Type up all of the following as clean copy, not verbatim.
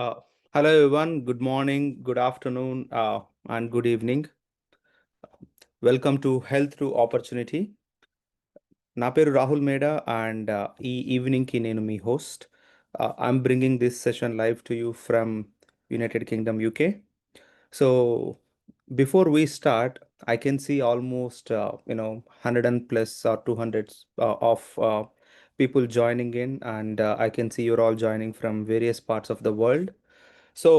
Uh, Hello, everyone. Good morning, good afternoon, and good evening. Welcome to Health Through Opportunity. నా పేరు రాహుల్ మేడా and ఈ ఈవినింగ్కి నేను మీ host. I'm bringing this session live to you from United Kingdom UK. So before we start, I can see almost 100 and plus or 200 of people joining in, and I can see you're all joining from various parts of the world. So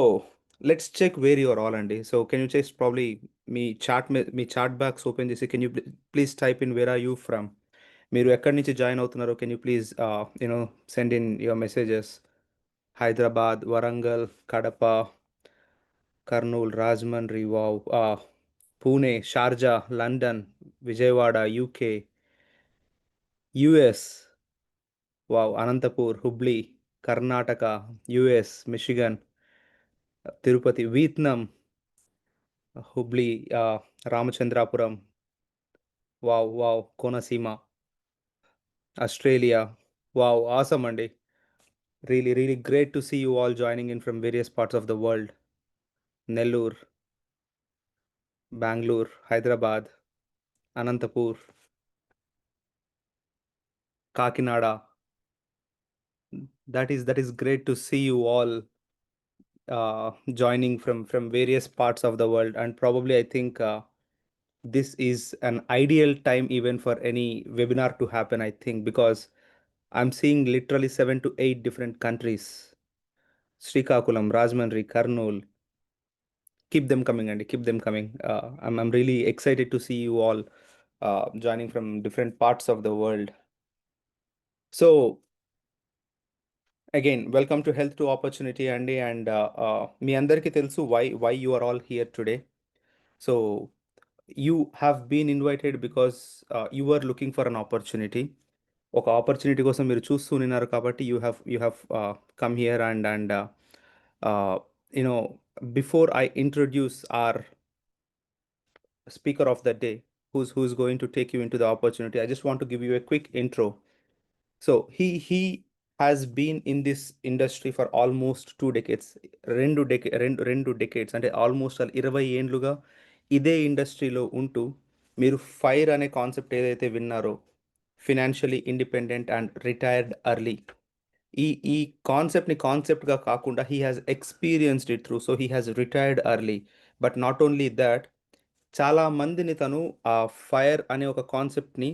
let's check where you're all, Andy. So can you just probably me chat box open this? Can you please type in where are you from? మీరు ఎక్కడి నుంచి join అవుతున్నారో can you please send in your messages. Hyderabad, Warangal, Kadapa, Kurnool, Rajahmundry, wow, Pune, Sharjah, London, Vijayawada, UK, US, wow, Anantapur, Hubli, Karnataka, US, Michigan, Tirupati, Vietnam, Hubli, Ramachandrapuram, wow wow, Konaseema, Australia. Wow, awesome అండి. Really, really great to see you all joining in from various parts of the world. Nellore, Bangalore, Hyderabad, Anantapur, Kakinada. That is great to see you all joining from various parts of the world. And probably I think this is an ideal time even for any webinar to happen, I think, because I'm seeing literally 7 to 8 different countries. Srikakulam, Rajahmundry, Kurnool. Keep them coming, Andy. Keep them coming. I'm really excited to see you all joining from different parts of the world. So again, welcome to Health to Opportunity, Andy. And మీ అందరికీ తెలుసు why you are all here today. So you have been invited because you are looking for an opportunity. ఒక opportunity కోసం మీరు చూస్తూ ఉన్నారు కాబట్టి you have come here and you know before I introduce our speaker of the day who's going to take you into the opportunity, I just want to give you a quick intro. So he has been in this industry for almost 2 decades. రెండు decades అంటే almost 20 ఏండ్లుగా ఇదే ఇండస్ట్రీలో ఉంటూ మీరు FIRE అనే concept ఏదైతే విన్నారో, financially independent and retired early, ఈ కాన్సెప్ట్ని కాన్సెప్ట్గా కాకుండా he has experienced it through. So he has retired early. But not only that, చాలా మందిని తను ఆ ఫైర్ అనే ఒక కాన్సెప్ట్ని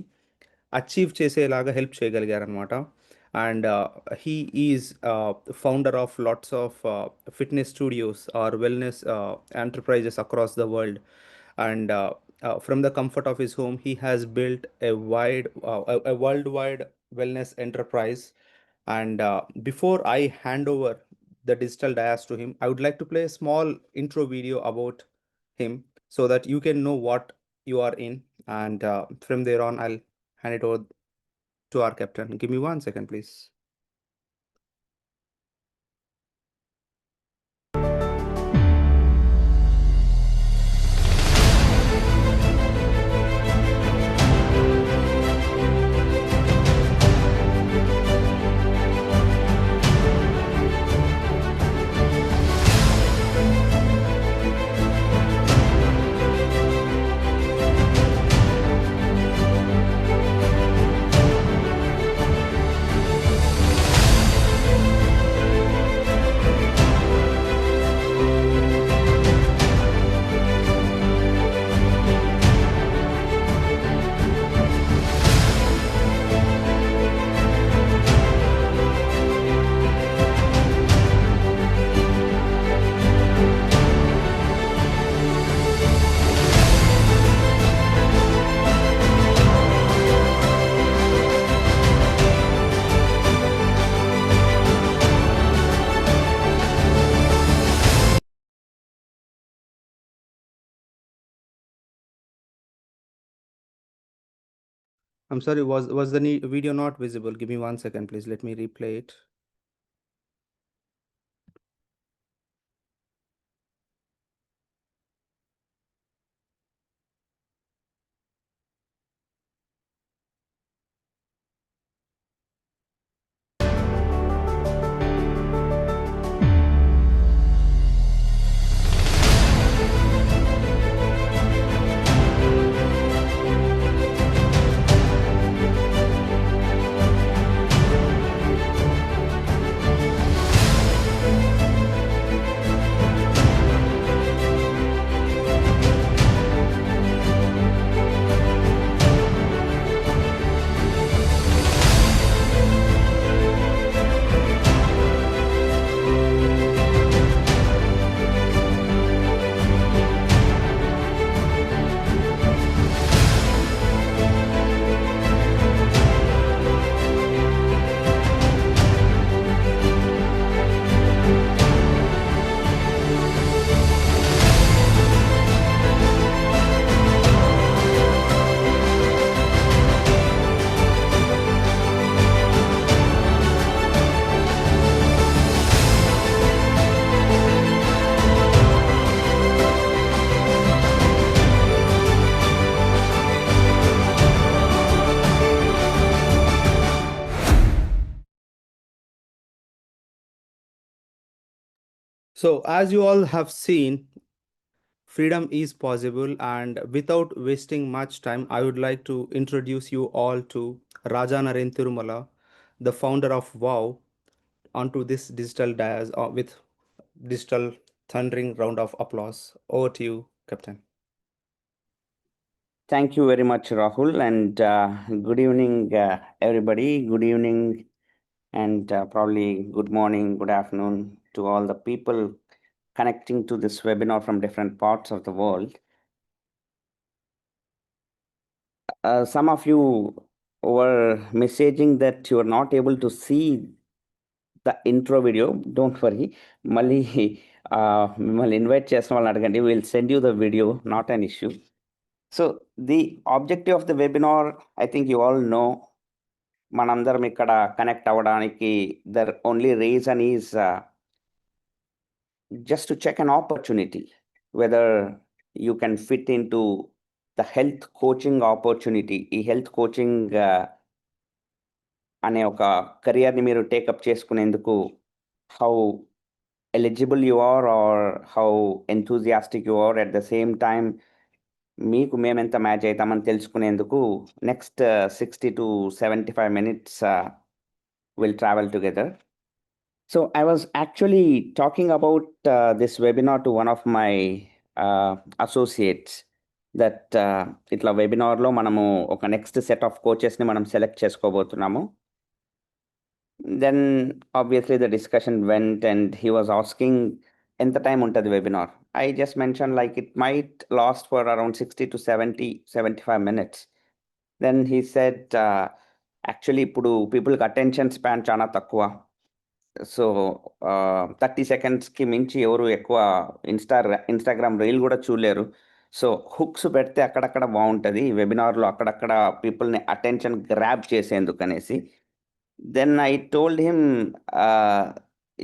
అచీవ్ చేసేలాగా హెల్ప్ చేయగలిగారనమాట. And he is founder of lots of fitness studios or wellness enterprises across the world. And from the comfort of his home, he has built a worldwide wellness enterprise. And before I hand over the digital dias to him, I would like to play a small intro video about him so that you can know what you are in. And from there on, I'll hand it over to our captain. Give me 1 second, please. I'm sorry, was the video not visible? Give me 1 second, please. Let me replay it. So, as you all have seen, freedom is possible, and without wasting much time, I would like to introduce you all to Raja Naren Tirumala, the founder of WOW, onto this digital dais with digital thundering round of applause. Over to you, Captain. Thank you very much, Rahul, and good evening, everybody. Good evening, and probably good morning, good afternoon to all the people connecting to this webinar from different parts of the world. Some of you were messaging that you are not able to see the intro video. Don't worry. మళ్ళీ మిమ్మల్ని invite చేసిన వాళ్ళని అడగండి. We'll send you the video, not an issue. So the objective of the webinar, I think you all know, మనందరం ఇక్కడ connect అవ్వడానికి the only reason is just to check an opportunity, whether you can fit into the health coaching opportunity. ఈ health coaching అనే ఒక కెరియర్ని మీరు take up చేసుకునేందుకు how eligible you are or how enthusiastic you are. At the same time, మీకు మేమెంత match అవుతామని తెలుసుకునేందుకు next 60 to 75 minutes will travel together. So I was actually talking about this webinar to one of my associates that ఇట్లా వెబినార్లో మనము ఒక next set of కోచెస్ని మనం select చేసుకోబోతున్నాము. Then obviously the discussion went and he was asking ఎంత time ఉంటుంది webinar. I just mentioned like it might last for around 60 to 75 minutes. Then he said actually ఇప్పుడు పీపుల్కి attention span చాలా తక్కువ. So 30 సెకండ్స్కి మించి ఎవరు ఎక్కువ ఇన్స్టాగ్రామ్ రీల్ కూడా చూడలేరు. సో హుక్స్ పెడితే అక్కడక్కడ బాగుంటుంది వెబినార్లో, అక్కడక్కడ పీపుల్ని అటెన్షన్ గ్రాబ్ చేసేందుకు అనేసి. Then I told him,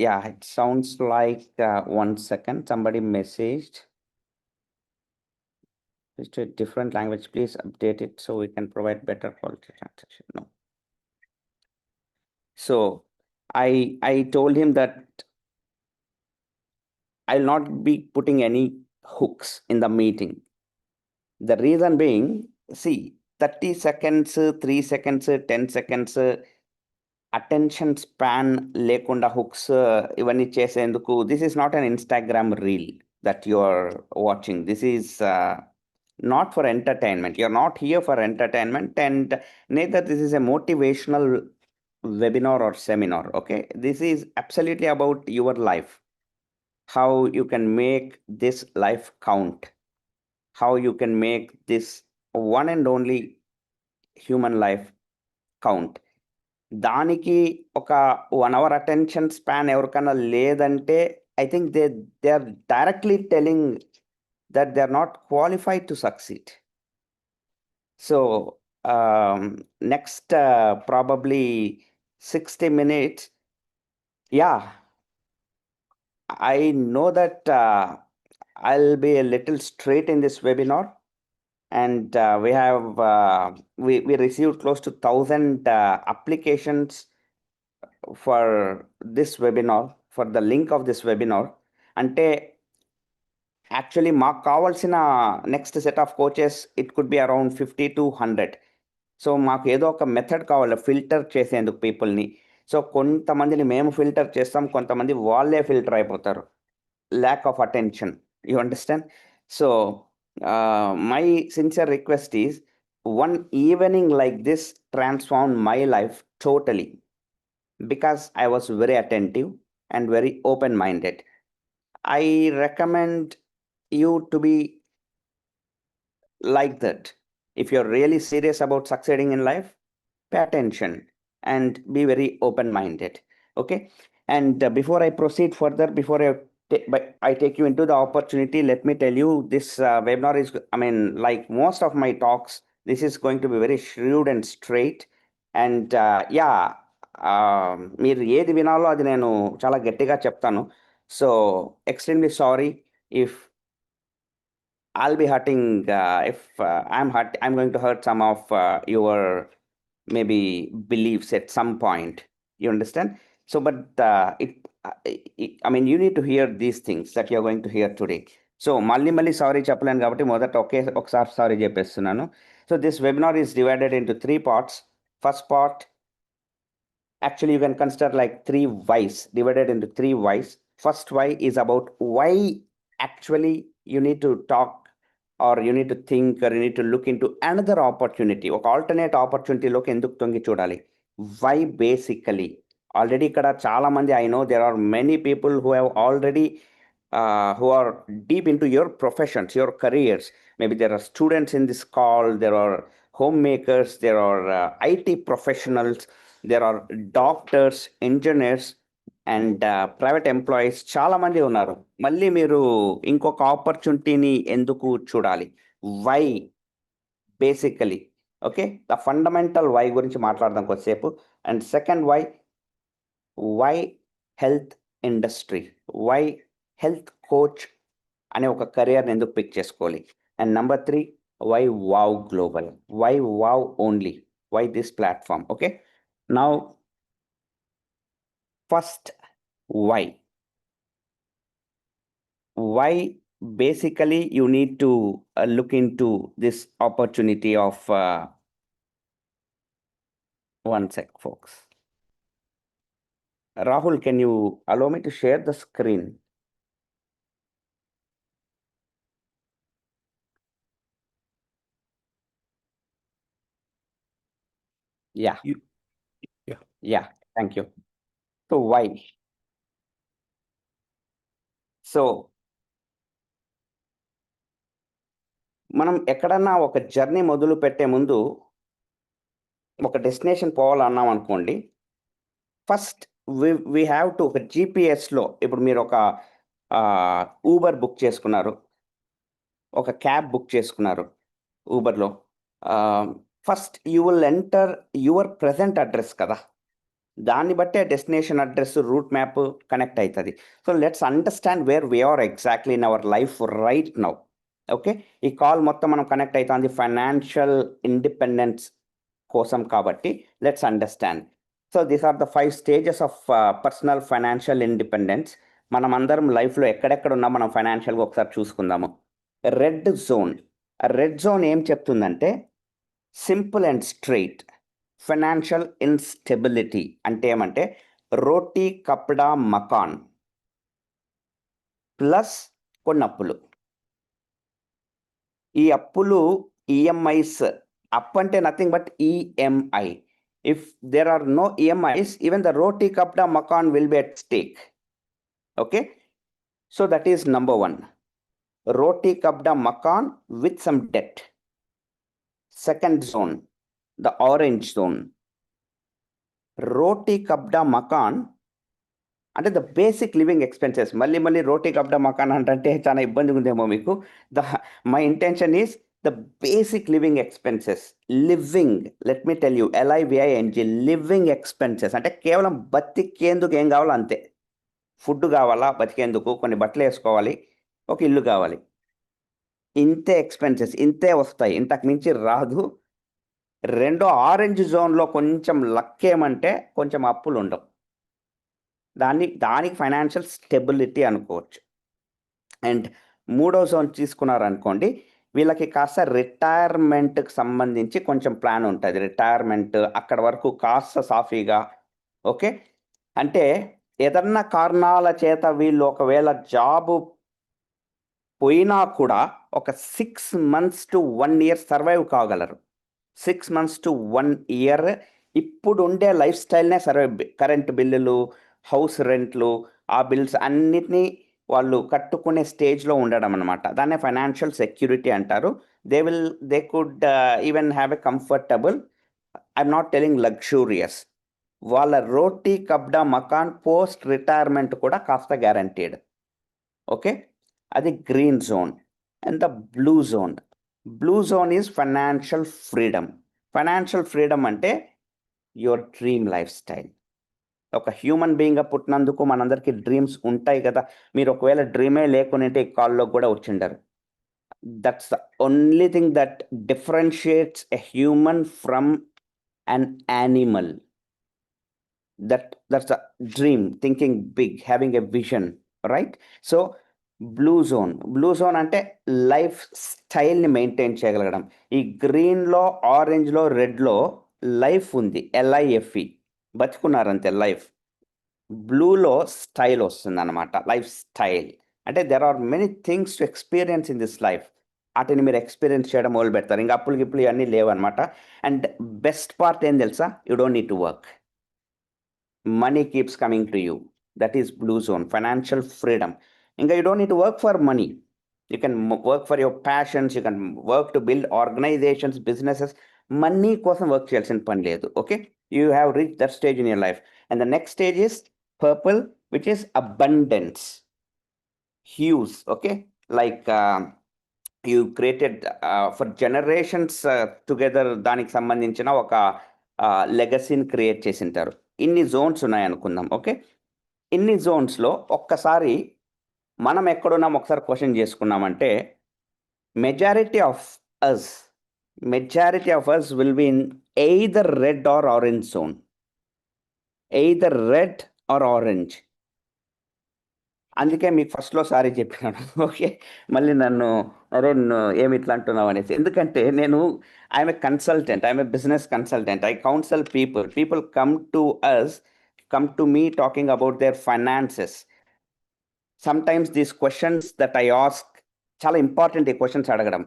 yeah, it sounds like 1 second. Somebody messaged. It's a different language. Please update it so we can provide better quality translation. No. So I told him that I'll not be putting any hooks in the meeting. The reason being, see, 30 seconds, 3 seconds, 10 seconds, attention span లేకుండా hooks ఇవన్నీ చేసేందుకు this is not an Instagram reel that you are watching. This is not for entertainment. You are not here for entertainment and neither this is a motivational webinar or seminar. Okay, this is absolutely about your life, how you can make this life count, how you can make this one and only human life count. దానికి ఒక 1 hour attention span ఎవరికైనా లేదంటే I think they are directly telling that they are not qualified to succeed. So next probably 60 minutes, yeah, I know that I'll be a little straight in this webinar, and we have we received close to 1,000 applications for this webinar, for the link of this webinar. అంటే actually మాకు కావాల్సిన next set of coaches it could be around 50 to 100. So మాకు ఏదో ఒక method కావాలి filter చేసేందుకు పీపుల్ని. So కొంతమందిని మేము ఫిల్టర్ చేస్తాం, కొంతమంది వాళ్ళే ఫిల్టర్ అయిపోతారు. Lack of attention, you understand. So my sincere request is one evening like this transformed my life totally, because I was very attentive and very open-minded. I recommend you to be like that. If you're really serious about succeeding in life, pay attention and be very open-minded. Okay. And before I proceed further, before I take you into the opportunity, let me tell you this webinar is, I mean, like most of my talks, this is going to be very shrewd and straight. And yeah, మీరు ఏది వినాలో అది నేను చాలా గట్టిగా చెప్తాను. So extremely sorry if I'll be hurting, if I'm going to hurt some of your maybe beliefs at some point. You understand? So, but I mean, you need to hear these things that you're going to hear today. So మళ్ళీ sorry చెప్పలేను కాబట్టి మొదట ఒకసారి sorry చెప్పేస్తున్నాను. So this webinar is divided into 3 parts. First part, actually you can consider like 3 whys, divided into 3 whys. First why is about why actually you need to talk, or you need to think, or you need to look into another opportunity, ఒక alternate opportunity లోకి ఎందుకు తొంగి చూడాలి. Why basically? Already ఇక్కడ చాలా మంది, I know there are many people who have already who are deep into your professions, your careers. Maybe there are students in this call, there are homemakers, there are IT professionals, there are doctors, engineers, and private employees చాలా మంది ఉన్నారు. మళ్ళీ మీరు ఇంకొక ఆపర్చునిటీని ఎందుకు చూడాలి? Why basically, okay, the fundamental why గురించి మాట్లాడదాం కొద్దిసేపు. And second why health industry, why health coach అనే ఒక కెరియర్ని ఎందుకు పిక్ చేసుకోవాలి. And number 3, why wow global, why wow only, why this platform. Okay, now first, why basically you need to look into this opportunity of one sec folks. Rahul, can you allow me to share the screen? Yeah. Yeah, thank you. So why? So మనం ఎక్కడన్నా ఒక journey మొదలు పెట్టే ముందు ఒక destination పోవాలన్నాం అనుకోండి, first we have to ఒక జీపీఎస్లో, ఇప్పుడు మీరు ఒక ఊబర్ బుక్ చేసుకున్నారు, ఒక క్యాబ్ బుక్ చేసుకున్నారు ఊబర్లో, first you will enter your present address కదా, దాన్ని బట్టే destination address, route map connect అవుతుంది. So let's understand where we are exactly in our life right now. Okay, ఈ కాల్ మొత్తం మనం కనెక్ట్ అవుతుంది ఫైనాన్షియల్ ఇండిపెండెన్స్ కోసం కాబట్టి let's understand. So these are the 5 stages of personal financial independence. మనం అందరం లైఫ్లో ఎక్కడెక్కడ ఉన్నాం మనం ఫైనాన్షియల్గా ఒకసారి చూసుకుందాము. రెడ్ జోన్ ఏం చెప్తుందంటే, simple and straight, financial instability అంటే ఏమంటే రోటీ కప్డా మకాన్ ప్లస్ కొన్ని అప్పులు. ఈ అప్పులు ఈఎంఐస్, అప్ అంటే nothing but EMI. If there are no EMIs, even the roti kapda makaan will be at stake. Okay, so that is number 1, roti kabda makan with some debt. Second zone, the orange zone, roti kabda makan అంటే the basic living expenses. మళ్ళీ రోటీ కబ్డా మకాన్ అంటే చాలా ఇబ్బందిగా ఉందేమో మీకు. My intention is the basic living expenses. Living, let me tell you, LIVING, living expenses అంటే కేవలం బతికేందుకు ఏం కావాలో అంతే. ఫుడ్ కావాలా బతికేందుకు, కొన్ని బట్టలు వేసుకోవాలి, ఒక ఇల్లు కావాలి, ఇంతే ఎక్స్పెన్సెస్, ఇంతే వస్తాయి, ఇంతకు మించి రాదు. రెండో ఆరెంజ్ జోన్లో కొంచెం లక్ ఏమంటే కొంచెం అప్పులు ఉండవు, దానికి ఫైనాన్షియల్ స్టెబిలిటీ అనుకోవచ్చు. అండ్ మూడో జోన్ తీసుకున్నారనుకోండి, వీళ్ళకి కాస్త రిటైర్మెంట్కి సంబంధించి కొంచెం ప్లాన్ ఉంటుంది. రిటైర్మెంట్ అక్కడ వరకు కాస్త సాఫీగా. ఓకే, అంటే ఏదన్నా కారణాల చేత వీళ్ళు ఒకవేళ జాబు పోయినా కూడా ఒక 6 months to 1 year సర్వైవ్ కాగలరు. 6 months to 1 year ఇప్పుడు ఉండే లైఫ్ స్టైల్నే సర్వైవ్. కరెంట్ బిల్లులు, హౌస్ రెంట్లు, ఆ బిల్స్ అన్నిటినీ వాళ్ళు కట్టుకునే స్టేజ్లో ఉండడం అనమాట. దాన్నే ఫైనాన్షియల్ సెక్యూరిటీ అంటారు. They could even have a comfortable, I'm not telling luxurious, వాళ్ళ రోటీ కబ్డా మకాన్ పోస్ట్ రిటైర్మెంట్ కూడా కాస్త గ్యారంటీడ్. ఓకే, అది green zone. And the blue zone is financial freedom. Financial freedom అంటే యువర్ డ్రీమ్ లైఫ్ స్టైల్. ఒక human బీయింగ్గా పుట్టినందుకు మనందరికీ dreams ఉంటాయి కదా. మీరు ఒకవేళ డ్రీమే లేకునేటే ఈ కాల్లో కూడా వచ్చిండరు. That's the only thing that differentiates a human from an animal. that's a dream, thinking big, having a vision, right? So blue zone అంటే లైఫ్ స్టైల్ని మెయింటైన్ చేయగలగడం. ఈ గ్రీన్లో, ఆరెంజ్లో, రెడ్లో లైఫ్ ఉంది, LIFE, బతుకున్నారంతే లైఫ్. బ్లూలో స్టైల్ వస్తుంది అనమాట, లైఫ్ స్టైల్. అంటే there are many things to experience in this life. వాటిని మీరు ఎక్స్పీరియన్స్ చేయడం మొదలు పెడతారు. ఇంకా అప్పులు గిప్పులు ఇవన్నీ లేవన్నమాట. అండ్ బెస్ట్ పార్ట్ ఏం తెలుసా? You don't need to work. Money keeps coming to you. That is blue zone, financial freedom. ఇంకా you don't need to work for money. You can work for your passions, you can work to build organisations, businesses. Money కోసం work చేయాల్సిన పని లేదు. Okay, you have reach that stage in your life. And the next stage is purple, which is abundance, hues. Okay, like you created for generations together, దానికి సంబంధించిన ఒక లెగసీని create చేసింటారు. ఇన్ని Jones ఉన్నాయి అనుకుందాం. ఓకే, ఇన్ని జోన్స్లో ఒక్కసారి మనం ఎక్కడున్నాం ఒకసారి క్వశ్చన్ చేసుకున్నామంటే, majority of us will be in either red or orange zone. Either red or orange. అందుకే మీకు ఫస్ట్లో సారీ చెప్పినాను. ఓకే, మళ్ళీ నన్ను అరే ఏమి ఇట్లా అంటున్నావు అనేసి. ఎందుకంటే నేను I'm a consultant, I'm a business consultant. I counsel people come to me talking about their finances. Sometimes these questions that I ask, చాలా ఇంపార్టెంట్ ఈ క్వశ్చన్స్ అడగడం.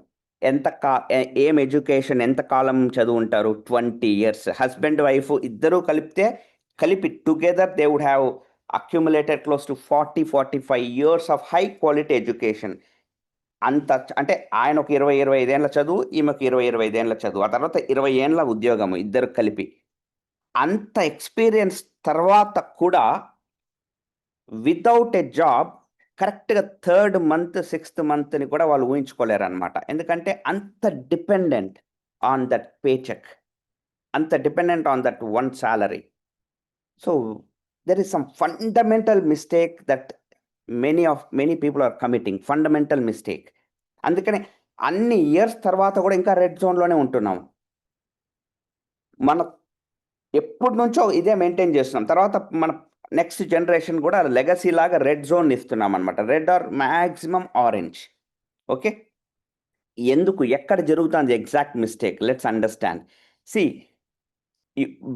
ఏం ఎడ్యుకేషన్, ఎంత కాలం చదువు ఉంటారు? 20 years. హస్బెండ్ వైఫ్ ఇద్దరూ కలిపి together they would have accumulated close to 40-45 years of high quality education. అంత అంటే ఆయన ఒక 20-25 ఏళ్ళ చదువు, ఈమెకు 20-25 ఏళ్ళ చదువు, ఆ తర్వాత 20 ఏళ్ళ ఉద్యోగము, ఇద్దరు కలిపి. అంత ఎక్స్పీరియన్స్ తర్వాత కూడా వితౌట్ ఎ జాబ్, కరెక్ట్గా 3rd month 6th monthని కూడా వాళ్ళు ఊహించుకోలేరు అనమాట. ఎందుకంటే అంత dependent on that pay cheque, అంత dependent on that one salary. So there is some fundamental mistake that many people are committing, fundamental mistake. అందుకనే అన్ని ఇయర్స్ తర్వాత కూడా ఇంకా రెడ్ జోన్లోనే ఉంటున్నాం. మన ఎప్పటి నుంచో ఇదే మెయింటైన్ చేస్తున్నాం. తర్వాత మన నెక్స్ట్ జనరేషన్ కూడా లెగసీ లాగా రెడ్ జోన్ ఇస్తున్నాం అనమాట, red or maximum orange. Okay, ఎందుకు, ఎక్కడ జరుగుతుంది exact mistake? Let's understand. See,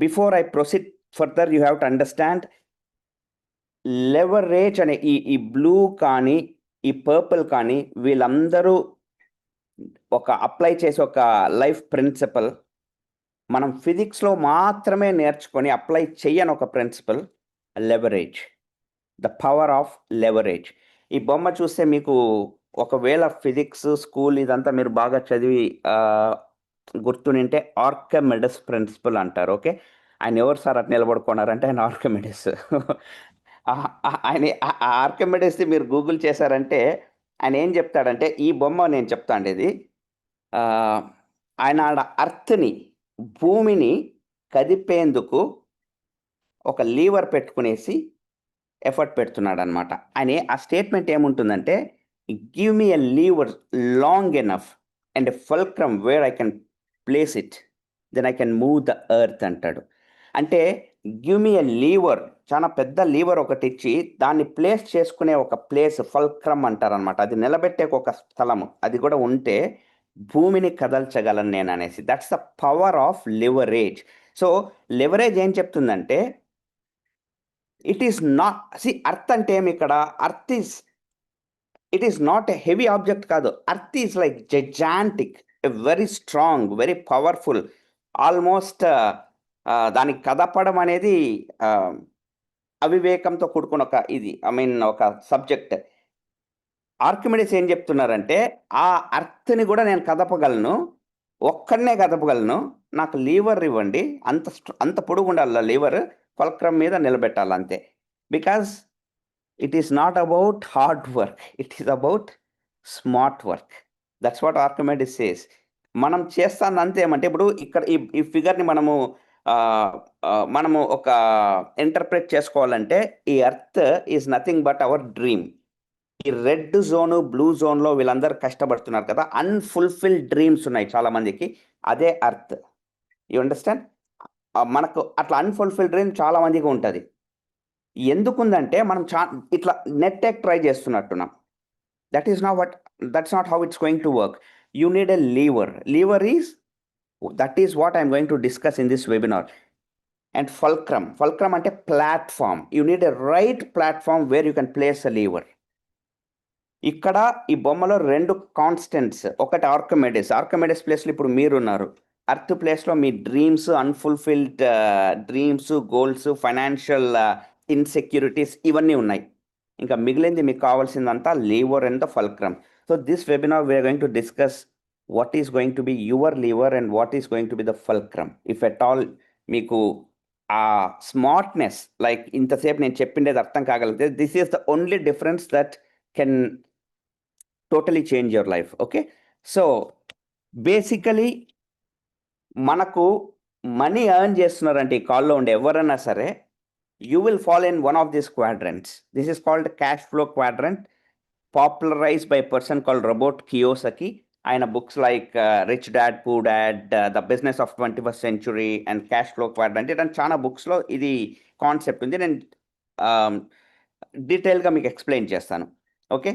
before I proceed further, you have to understand leverage అనే ఈ బ్లూ కానీ ఈ పర్పుల్ కానీ వీళ్ళందరూ ఒక అప్లై చేసే ఒక లైఫ్ ప్రిన్సిపల్. మనం ఫిజిక్స్లో మాత్రమే నేర్చుకొని అప్లై చేయని ఒక principle, leverage, the power of leverage. ఈ బొమ్మ చూస్తే మీకు ఒకవేళ ఫిజిక్స్ స్కూల్ ఇదంతా మీరు బాగా చదివి గుర్తునింటే ఆర్కిమిడిస్ ప్రిన్సిపల్ అంటారు. ఓకే, ఆయన ఎవరు సార్ అట్లా నిలబడుకున్నారంటే ఆయన ఆర్కిమిడిస్. ఆయన ఆర్కిమిడిస్ మీరు గూగుల్ చేశారంటే ఆయన ఏం చెప్తాడంటే, ఈ బొమ్మ నేను చెప్తా అండి, ఇది ఆయన అర్త్ని, భూమిని కదిపేందుకు ఒక లీవర్ పెట్టుకునేసి ఎఫర్ట్ పెడుతున్నాడు అనమాట. ఆయన ఆ స్టేట్మెంట్ ఏముంటుందంటే, give me a lever long enough and a fulcrum where I can place it, then I can move the earth అంటాడు. అంటే గివ్ మీ ఎ లీవర్, చాలా పెద్ద లీవర్ ఒకటి ఇచ్చి దాన్ని ప్లేస్ చేసుకునే ఒక ప్లేస్, ఫల్క్రమ్ అంటారనమాట. అది నిలబెట్టే ఒక స్థలము, అది కూడా ఉంటే భూమిని కదల్చగలను నేను అనేసి. That's the power of leverage. So leverage ఏం చెప్తుందంటే, ఇట్ ఈస్ నాట్, అర్త్ అంటే ఏమి ఇక్కడ, it is not a heavy object కాదు. Earth is like gigantic, very strong, very powerful. Almost దానికి కదపడం అనేది అవివేకంతో కూడుకున్న ఒక ఒక సబ్జెక్ట్. ఆర్కిమిడిస్ ఏం చెప్తున్నారంటే, ఆ అర్త్ని కూడా నేను కదపగలను, ఒక్కడనే కదపగలను, నాకు లీవర్ ఇవ్వండి, అంత పొడుగు ఉండాలి లీవర్, ఫల్క్రమ్ మీద నిలబెట్టాలి అంతే. Because it is not about hard work, it is about smart work. That's what Archimedes says. మనం చేస్తాను అంతే. ఏమంటే ఇప్పుడు ఇక్కడ ఈ ఫిగర్ని మనము ఒక ఇంటర్ప్రెట్ చేసుకోవాలంటే, ఈ earth is nothing but our dream. ఈ రెడ్ జోను, బ్లూ జోన్లో వీళ్ళందరూ కష్టపడుతున్నారు కదా, అన్ఫుల్ఫిల్డ్ డ్రీమ్స్ ఉన్నాయి చాలా మందికి, అదే అర్త్. You understand? మనకు అట్లా అన్‌ఫుల్‌ఫిల్డ్ డ్రీమ్ చాలా మందికి ఉంటది. ఎందుకుందంటే మనం ఇట్లా నెట్ ఎక్ ట్రై చేస్తున్నట్టున్నాం. That is not what that's not how it's going to work. You need a lever. Lever is that is what I am going to discuss in this webinar. And fulcrum. Fulcrum అంటే platform. You need a right platform where you can place a lever. ఇక్కడ ఈ బొమ్మలో 2 constants. ఒకటి Archimedes. Archimedes ప్లేస్‌లో ఇప్పుడు మీరున్నారు. Earth ప్లేస్‌లో మీ dreams, unfulfilled dreams, goals, financial insecurities ఇవన్నీ ఉన్నాయి. ఇంకా మిగిలింది మీకు కావాల్సిందంతా lever and the fulcrum. So this webinar we are going to discuss what is going to be your lever and what is going to be the fulcrum. If at all మీకు ఆ smartness like ఇంతసేపు నేను చెప్పిండేది అర్థం కాగలిగితే this is the only difference that can totally change your life. Okay, so basically మనకు money earn చేస్తున్నారంటే ఈ కాల్లో ఉండే ఎవరైనా సరే you will follow in one of this quadrants. This is called cash flow quadrant, popularized by person called Robert Kiyosaki. ఆయన books like rich dad poor dad, the business of 21st century and cash flow quadrant, ఇలాంటి చాలా బుక్స్లో ఇది concept ఉంది. నేను డీటెయిల్గా మీకు explain చేస్తాను. Okay,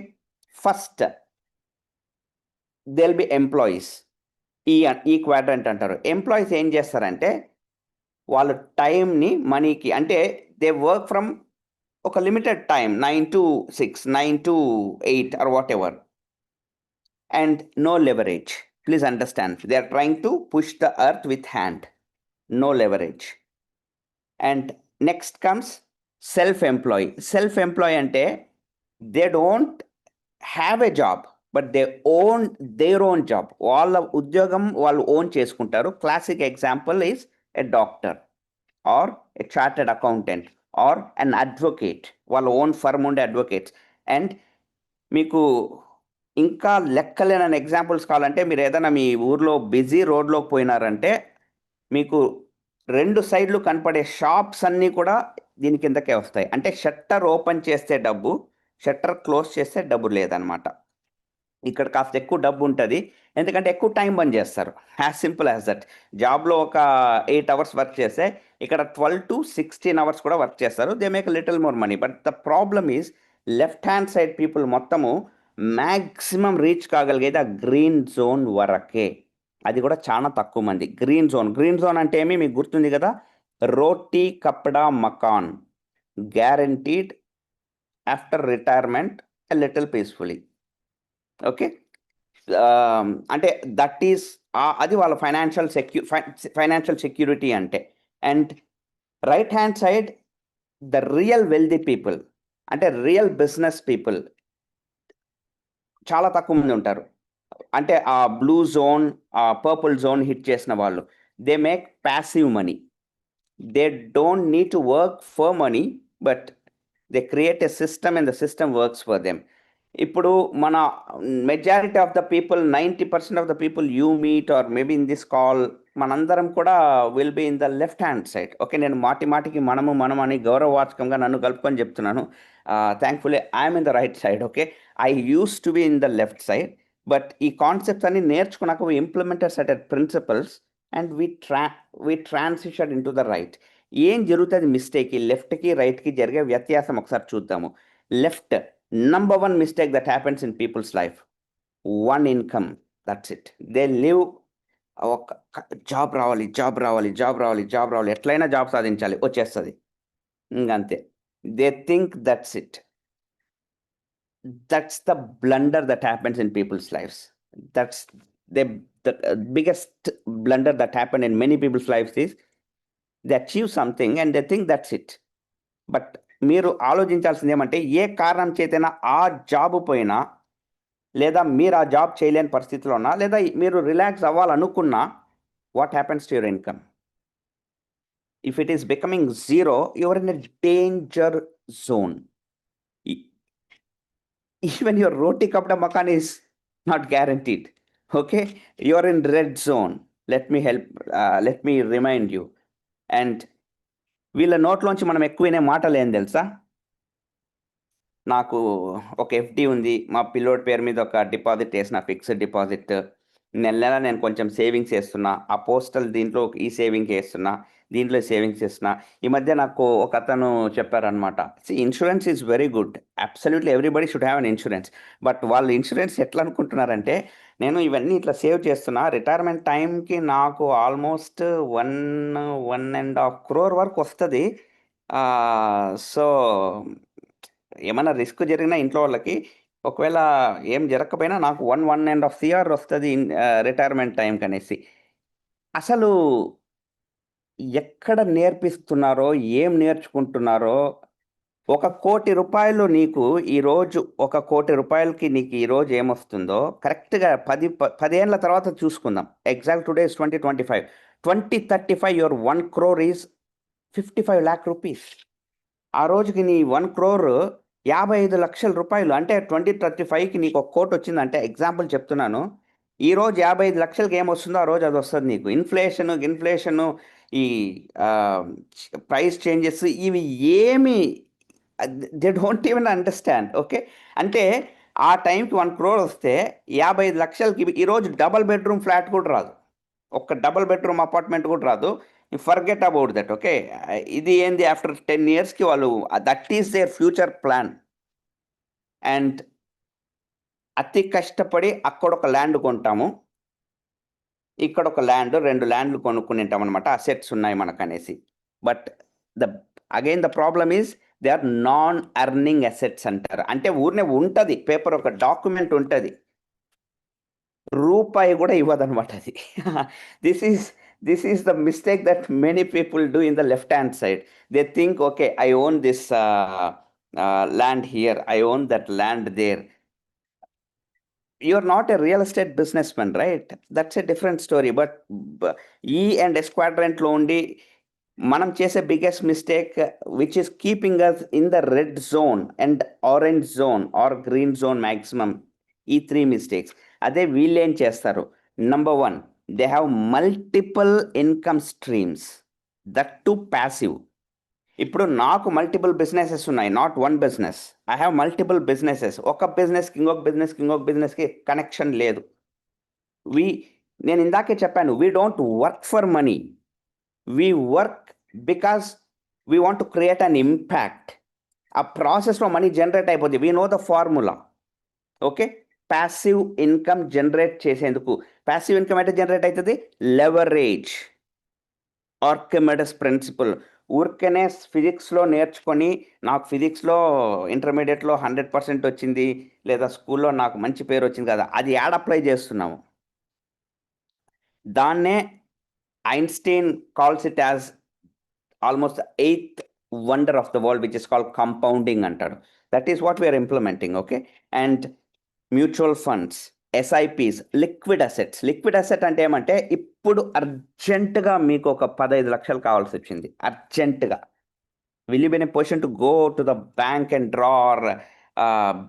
first they'll be employees. ఈ క్వాడ్రంట్ అంటారు. ఎంప్లాయీస్ ఏం చేస్తారంటే వాళ్ళు టైంని మనీకి అంటే దే వర్క్ ఫ్రమ్ ఒక limited time 9 to 6, 9 to 8 or whatever, and no leverage. Please understand, they are trying to push the earth with hand, no leverage. And next comes self-employed. Self-employed ante they don't have a job but they own their own job. వాళ్ళ ఉద్యోగం వాళ్ళు own చేసుకుంటారు. Classic example is a doctor or a chartered accountant or an advocate. వాళ్ళ own firm ఉండే advocates. అండ్ మీకు ఇంకా లెక్కలేనని examples కావాలంటే మీరు ఏదైనా మీ ఊర్లో బిజీ రోడ్లోకి పోయినారంటే మీకు 2 సైడ్లు కనపడే షాప్స్ అన్నీ కూడా దీని కిందకే వస్తాయి. అంటే షట్టర్ ఓపెన్ చేస్తే డబ్బు, షట్టర్ క్లోజ్ చేస్తే డబ్బు లేదనమాట. ఇక్కడ కాస్త ఎక్కువ డబ్బు ఉంటుంది ఎందుకంటే ఎక్కువ టైం బంద్ చేస్తారు. As simple as that. జాబ్లో ఒక 8 అవర్స్ వర్క్ చేస్తే ఇక్కడ 12 to 16 అవర్స్ కూడా వర్క్ చేస్తారు. They make little more money. But the problem is left hand side people మొత్తము మ్యాక్సిమం రీచ్ కాగలిగేది ఆ గ్రీన్ జోన్ వరకే. అది కూడా చాలా తక్కువ మంది. Green zone. గ్రీన్ జోన్ అంటే ఏమి మీకు గుర్తుంది కదా, roti kapda makaan, guaranteed after retirement a little peacefully. Okay, అంటే దట్ ఈస్ అది వాళ్ళ ఫైనాన్షియల్ సెక్యూరిటీ అంటే. And right hand side the real wealthy people అంటే రియల్ బిజినెస్ పీపుల్ చాలా తక్కువ మంది ఉంటారు. అంటే ఆ బ్లూ జోన్, ఆ పర్పుల్ జోన్ హిట్ చేసిన వాళ్ళు they make passive money. They don't need to work for money but they create a system and the system works for them. ఇప్పుడు మన majority of the people 90% of the people you meet are maybe in this call మనందరం కూడా will be in the left hand side. Okay, నేను మాటికి మనం అని గౌరవవాచకంగా నన్ను కలుపుకొని చెప్తున్నాను. Thankfully I'm in the right side. Okay, I use to be in the left side but ఈ కాన్సెప్ట్స్ అన్ని నేర్చుకున్నాక we implemented certain principles and we transition in to the right. ఏం జరుగుతుంది మిస్టేక్, ఈ లెఫ్ట్కి రైట్కి జరిగే వ్యత్యాసం ఒకసారి చూద్దాము. Left, number one mistake that happens in people's life, one income, that's it. They live job రావాలి ఎట్లయినా జాబ్ సాధించాలి, వచ్చేస్తుంది ఇంకంతే. They think that's it. That's the blunder that happens in people's lifes. That's the biggest blunder that happened in many people's lives is they achieve something and they think that's it. But మీరు ఆలోచించాల్సింది ఏమంటే ఏ కారణం చేతైనా ఆ job పోయినా లేదా మీరు ఆ job చేయలేని పరిస్థితిలో ఉన్నా లేదా మీరు రిలాక్స్ అవ్వాలనుకున్నా what happens to your income? If it is becoming zero your in a danger zone. Even your roti kapda makaan is not guaranteed. Okay, your in red zone. Let me remind you. And వీళ్ళ నోట్లోంచి మనం ఎక్కువ వినే మాటలు ఏం తెలుసా? నాకు ఒక ఎఫ్డి ఉంది, మా పిల్లోడి పేరు మీద ఒక డిపాజిట్ వేసిన, ఫిక్స్డ్ డిపాజిట్, నెల నేను కొంచెం సేవింగ్స్ చేస్తున్నా, ఆ పోస్టల్ దీంట్లో ఈ సేవింగ్ చేస్తున్నా, దీంట్లో సేవింగ్స్ చేస్తున్నా. ఈ మధ్య నాకు ఒక అతను చెప్పారనమాట, insurance is very good, absolutely everybody should have an insurance. But వాళ్ళు ఇన్సూరెన్స్ ఎట్లా అనుకుంటున్నారంటే, నేను ఇవన్నీ ఇట్లా సేవ్ చేస్తున్నా, రిటైర్మెంట్ టైంకి నాకు ఆల్మోస్ట్ 1.5 crore వరకు వస్తుంది. సో ఏమైనా రిస్క్ జరిగినా ఇంట్లో వాళ్ళకి, ఒకవేళ ఏం జరగకపోయినా నాకు 1.5 CR వస్తుంది రిటైర్మెంట్ టైంకి అనేసి. అసలు ఎక్కడ నేర్పిస్తున్నారో, ఏం నేర్చుకుంటున్నారో, 1 కోటి రూపాయలు నీకు ఈరోజు 1 కోటి రూపాయలకి నీకు ఈరోజు ఏమొస్తుందో కరెక్ట్గా 10 ఏళ్ళ తర్వాత చూసుకుందాం. Exact today is 2025. 2035 your 1 crore is 55 lakh rupees. ఆ రోజుకి నీ 1 crore 55 లక్షల రూపాయలు. అంటే 2035కి నీకు 1 కోటి వచ్చిందంటే, ఎగ్జాంపుల్ చెప్తున్నాను, ఈ రోజు 55 లక్షలకి ఏమొస్తుందో ఆ రోజు అది వస్తుంది నీకు. ఇన్ఫ్లేషను, ఈ ప్రైస్ చేంజెస్ ఇవి ఏమి they don't even understand. Okay, అంటే ఆ టైంకి 1 crore వస్తే 55 లక్షలకి ఈరోజు డబల్ బెడ్రూమ్ ఫ్లాట్ కూడా రాదు, ఒక్క డబుల్ బెడ్రూమ్ అపార్ట్మెంట్ కూడా రాదు. Forget about that. ఓకే, ఇది ఏంది, ఆఫ్టర్ 10 yearsకి వాళ్ళు, that is their future plan. And అతి కష్టపడి అక్కడ ఒక ల్యాండ్ కొంటాము, ఇక్కడ ఒక ల్యాండ్, 2 ల్యాండ్లు కొనుక్కుంటాం అనమాట, అసెట్స్ ఉన్నాయి మనకు అనేసి. But the problem is they are non earning assets అంటారు. అంటే ఊరినే ఉంటుంది, పేపర్ ఒక డాక్యుమెంట్ ఉంటుంది, రూపాయి కూడా ఇవ్వదనమాట అది. This is the mistake that many people do in the left hand side. They think, okay, I own this land here, I own that land there. You are not a real estate business men, right? That's a different story. But E and S క్వాడ్రెంట్లో ఉండి మనం చేసే biggest mistake which is keeping us in the red zone and orange zone or green zone maximum, ఈ 3 mistakes. అదే వీళ్ళు ఏం చేస్తారు, number 1, they have multiple income streams, that to passive. ఇప్పుడు నాకు మల్టిపుల్ బిజినెసెస్ ఉన్నాయి, not one business, I have multiple businesses. ఒక బిజినెస్కి ఇంకొక బిజినెస్కి కనెక్షన్ లేదు. నేను ఇందాకే చెప్పాను, we don't work for money, we work because we want to create an impact. ఆ ప్రాసెస్లో మనీ జనరేట్ అయిపోతుంది. We know the formula. Okay, passive income generate చేసేందుకు, ప్యాసివ్ ఇన్కమ్ అయితే జనరేట్ అవుతుంది, లెవరేజ్, ఆర్కిమెడస్ ప్రిన్సిపల్. ఊరికనే ఫిజిక్స్లో నేర్చుకొని, నాకు ఫిజిక్స్లో ఇంటర్మీడియట్లో 100% వచ్చింది, లేదా స్కూల్లో నాకు మంచి పేరు వచ్చింది కదా, అది యాడ్ అప్లై చేస్తున్నాము. దాన్నే Einstein calls it as almost 8th wonder of the world, which is called compounding అంటాడు. That is what we're implementing. Okay, and mutual funds, SIPs, liquid assets. Liquid asset అంటే ఏమంటే, ఇప్పుడు అర్జెంటుగా మీకు ఒక 15 లక్షలు కావాల్సి వచ్చింది, అర్జెంటుగా. Will you be in a position to go to the bank and draw or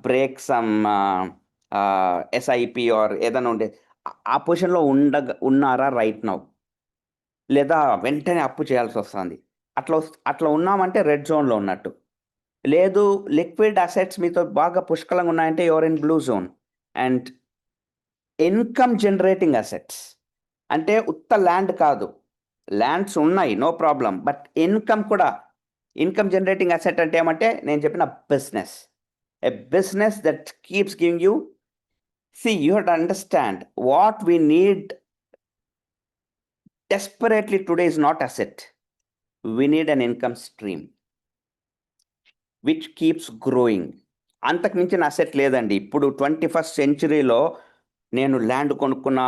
break some SIP or ఏదైనా ఉండే ఆ పొజిషన్లో ఉన్నారా రైట్ నౌ? లేదా వెంటనే అప్పు చేయాల్సి వస్తుంది, అట్లా ఉన్నామంటే రెడ్ జోన్లో ఉన్నట్టు. లేదు, లిక్విడ్ అసెట్స్ మీతో బాగా పుష్కలంగా ఉన్నాయంటే your in blue zone. And income generating assets అంటే ఉత్త ల్యాండ్ కాదు, ల్యాండ్స్ ఉన్నాయి, నో ప్రాబ్లం, బట్ ఇన్కమ్ కూడా. ఇన్కమ్ జనరేటింగ్ అసెట్ అంటే ఏమంటే, నేను చెప్పిన business, a business that keeps giving you. You have to understand what we need desperately today is not asset. We need an income stream which keeps growing. అంతకు మించిన asset లేదండి. ఇప్పుడు 21st centuryలో నేను land కొనుక్కున్నా,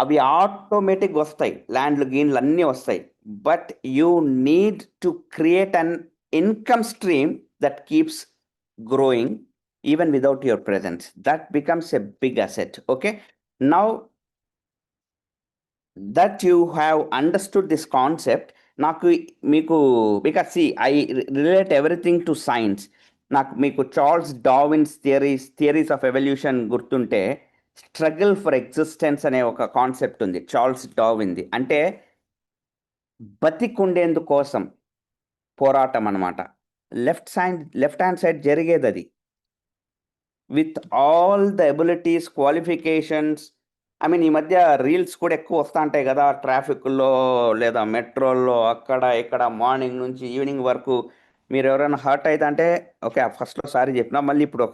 అవి ఆటోమేటిక్గా వస్తాయి, ల్యాండ్లు గీన్లు అన్నీ వస్తాయి. But you need to create an income stream that keeps growing even without your presence. That becomes a big asset. Okay, now that you have understood this concept, because see, I relate everything to science. మీకు Charles Darwin's theories of evolution గుర్తుంటే, struggle for existence అనే ఒక concept ఉంది Charles డార్విన్ది. అంటే బతికుండేందుకోసం పోరాటం అనమాట. Left hand side జరిగేది అది. With all the abilities, qualifications, I mean ఈ మధ్య రీల్స్ కూడా ఎక్కువ వస్తా ఉంటాయి కదా, ట్రాఫిక్లో లేదా మెట్రోల్లో అక్కడ ఇక్కడ మార్నింగ్ నుంచి ఈవినింగ్ వరకు. మీరు ఎవరైనా హర్ట్ అయితే అంటే ఓకే, ఫస్ట్లో సారీ చెప్పినా, మళ్ళీ ఇప్పుడు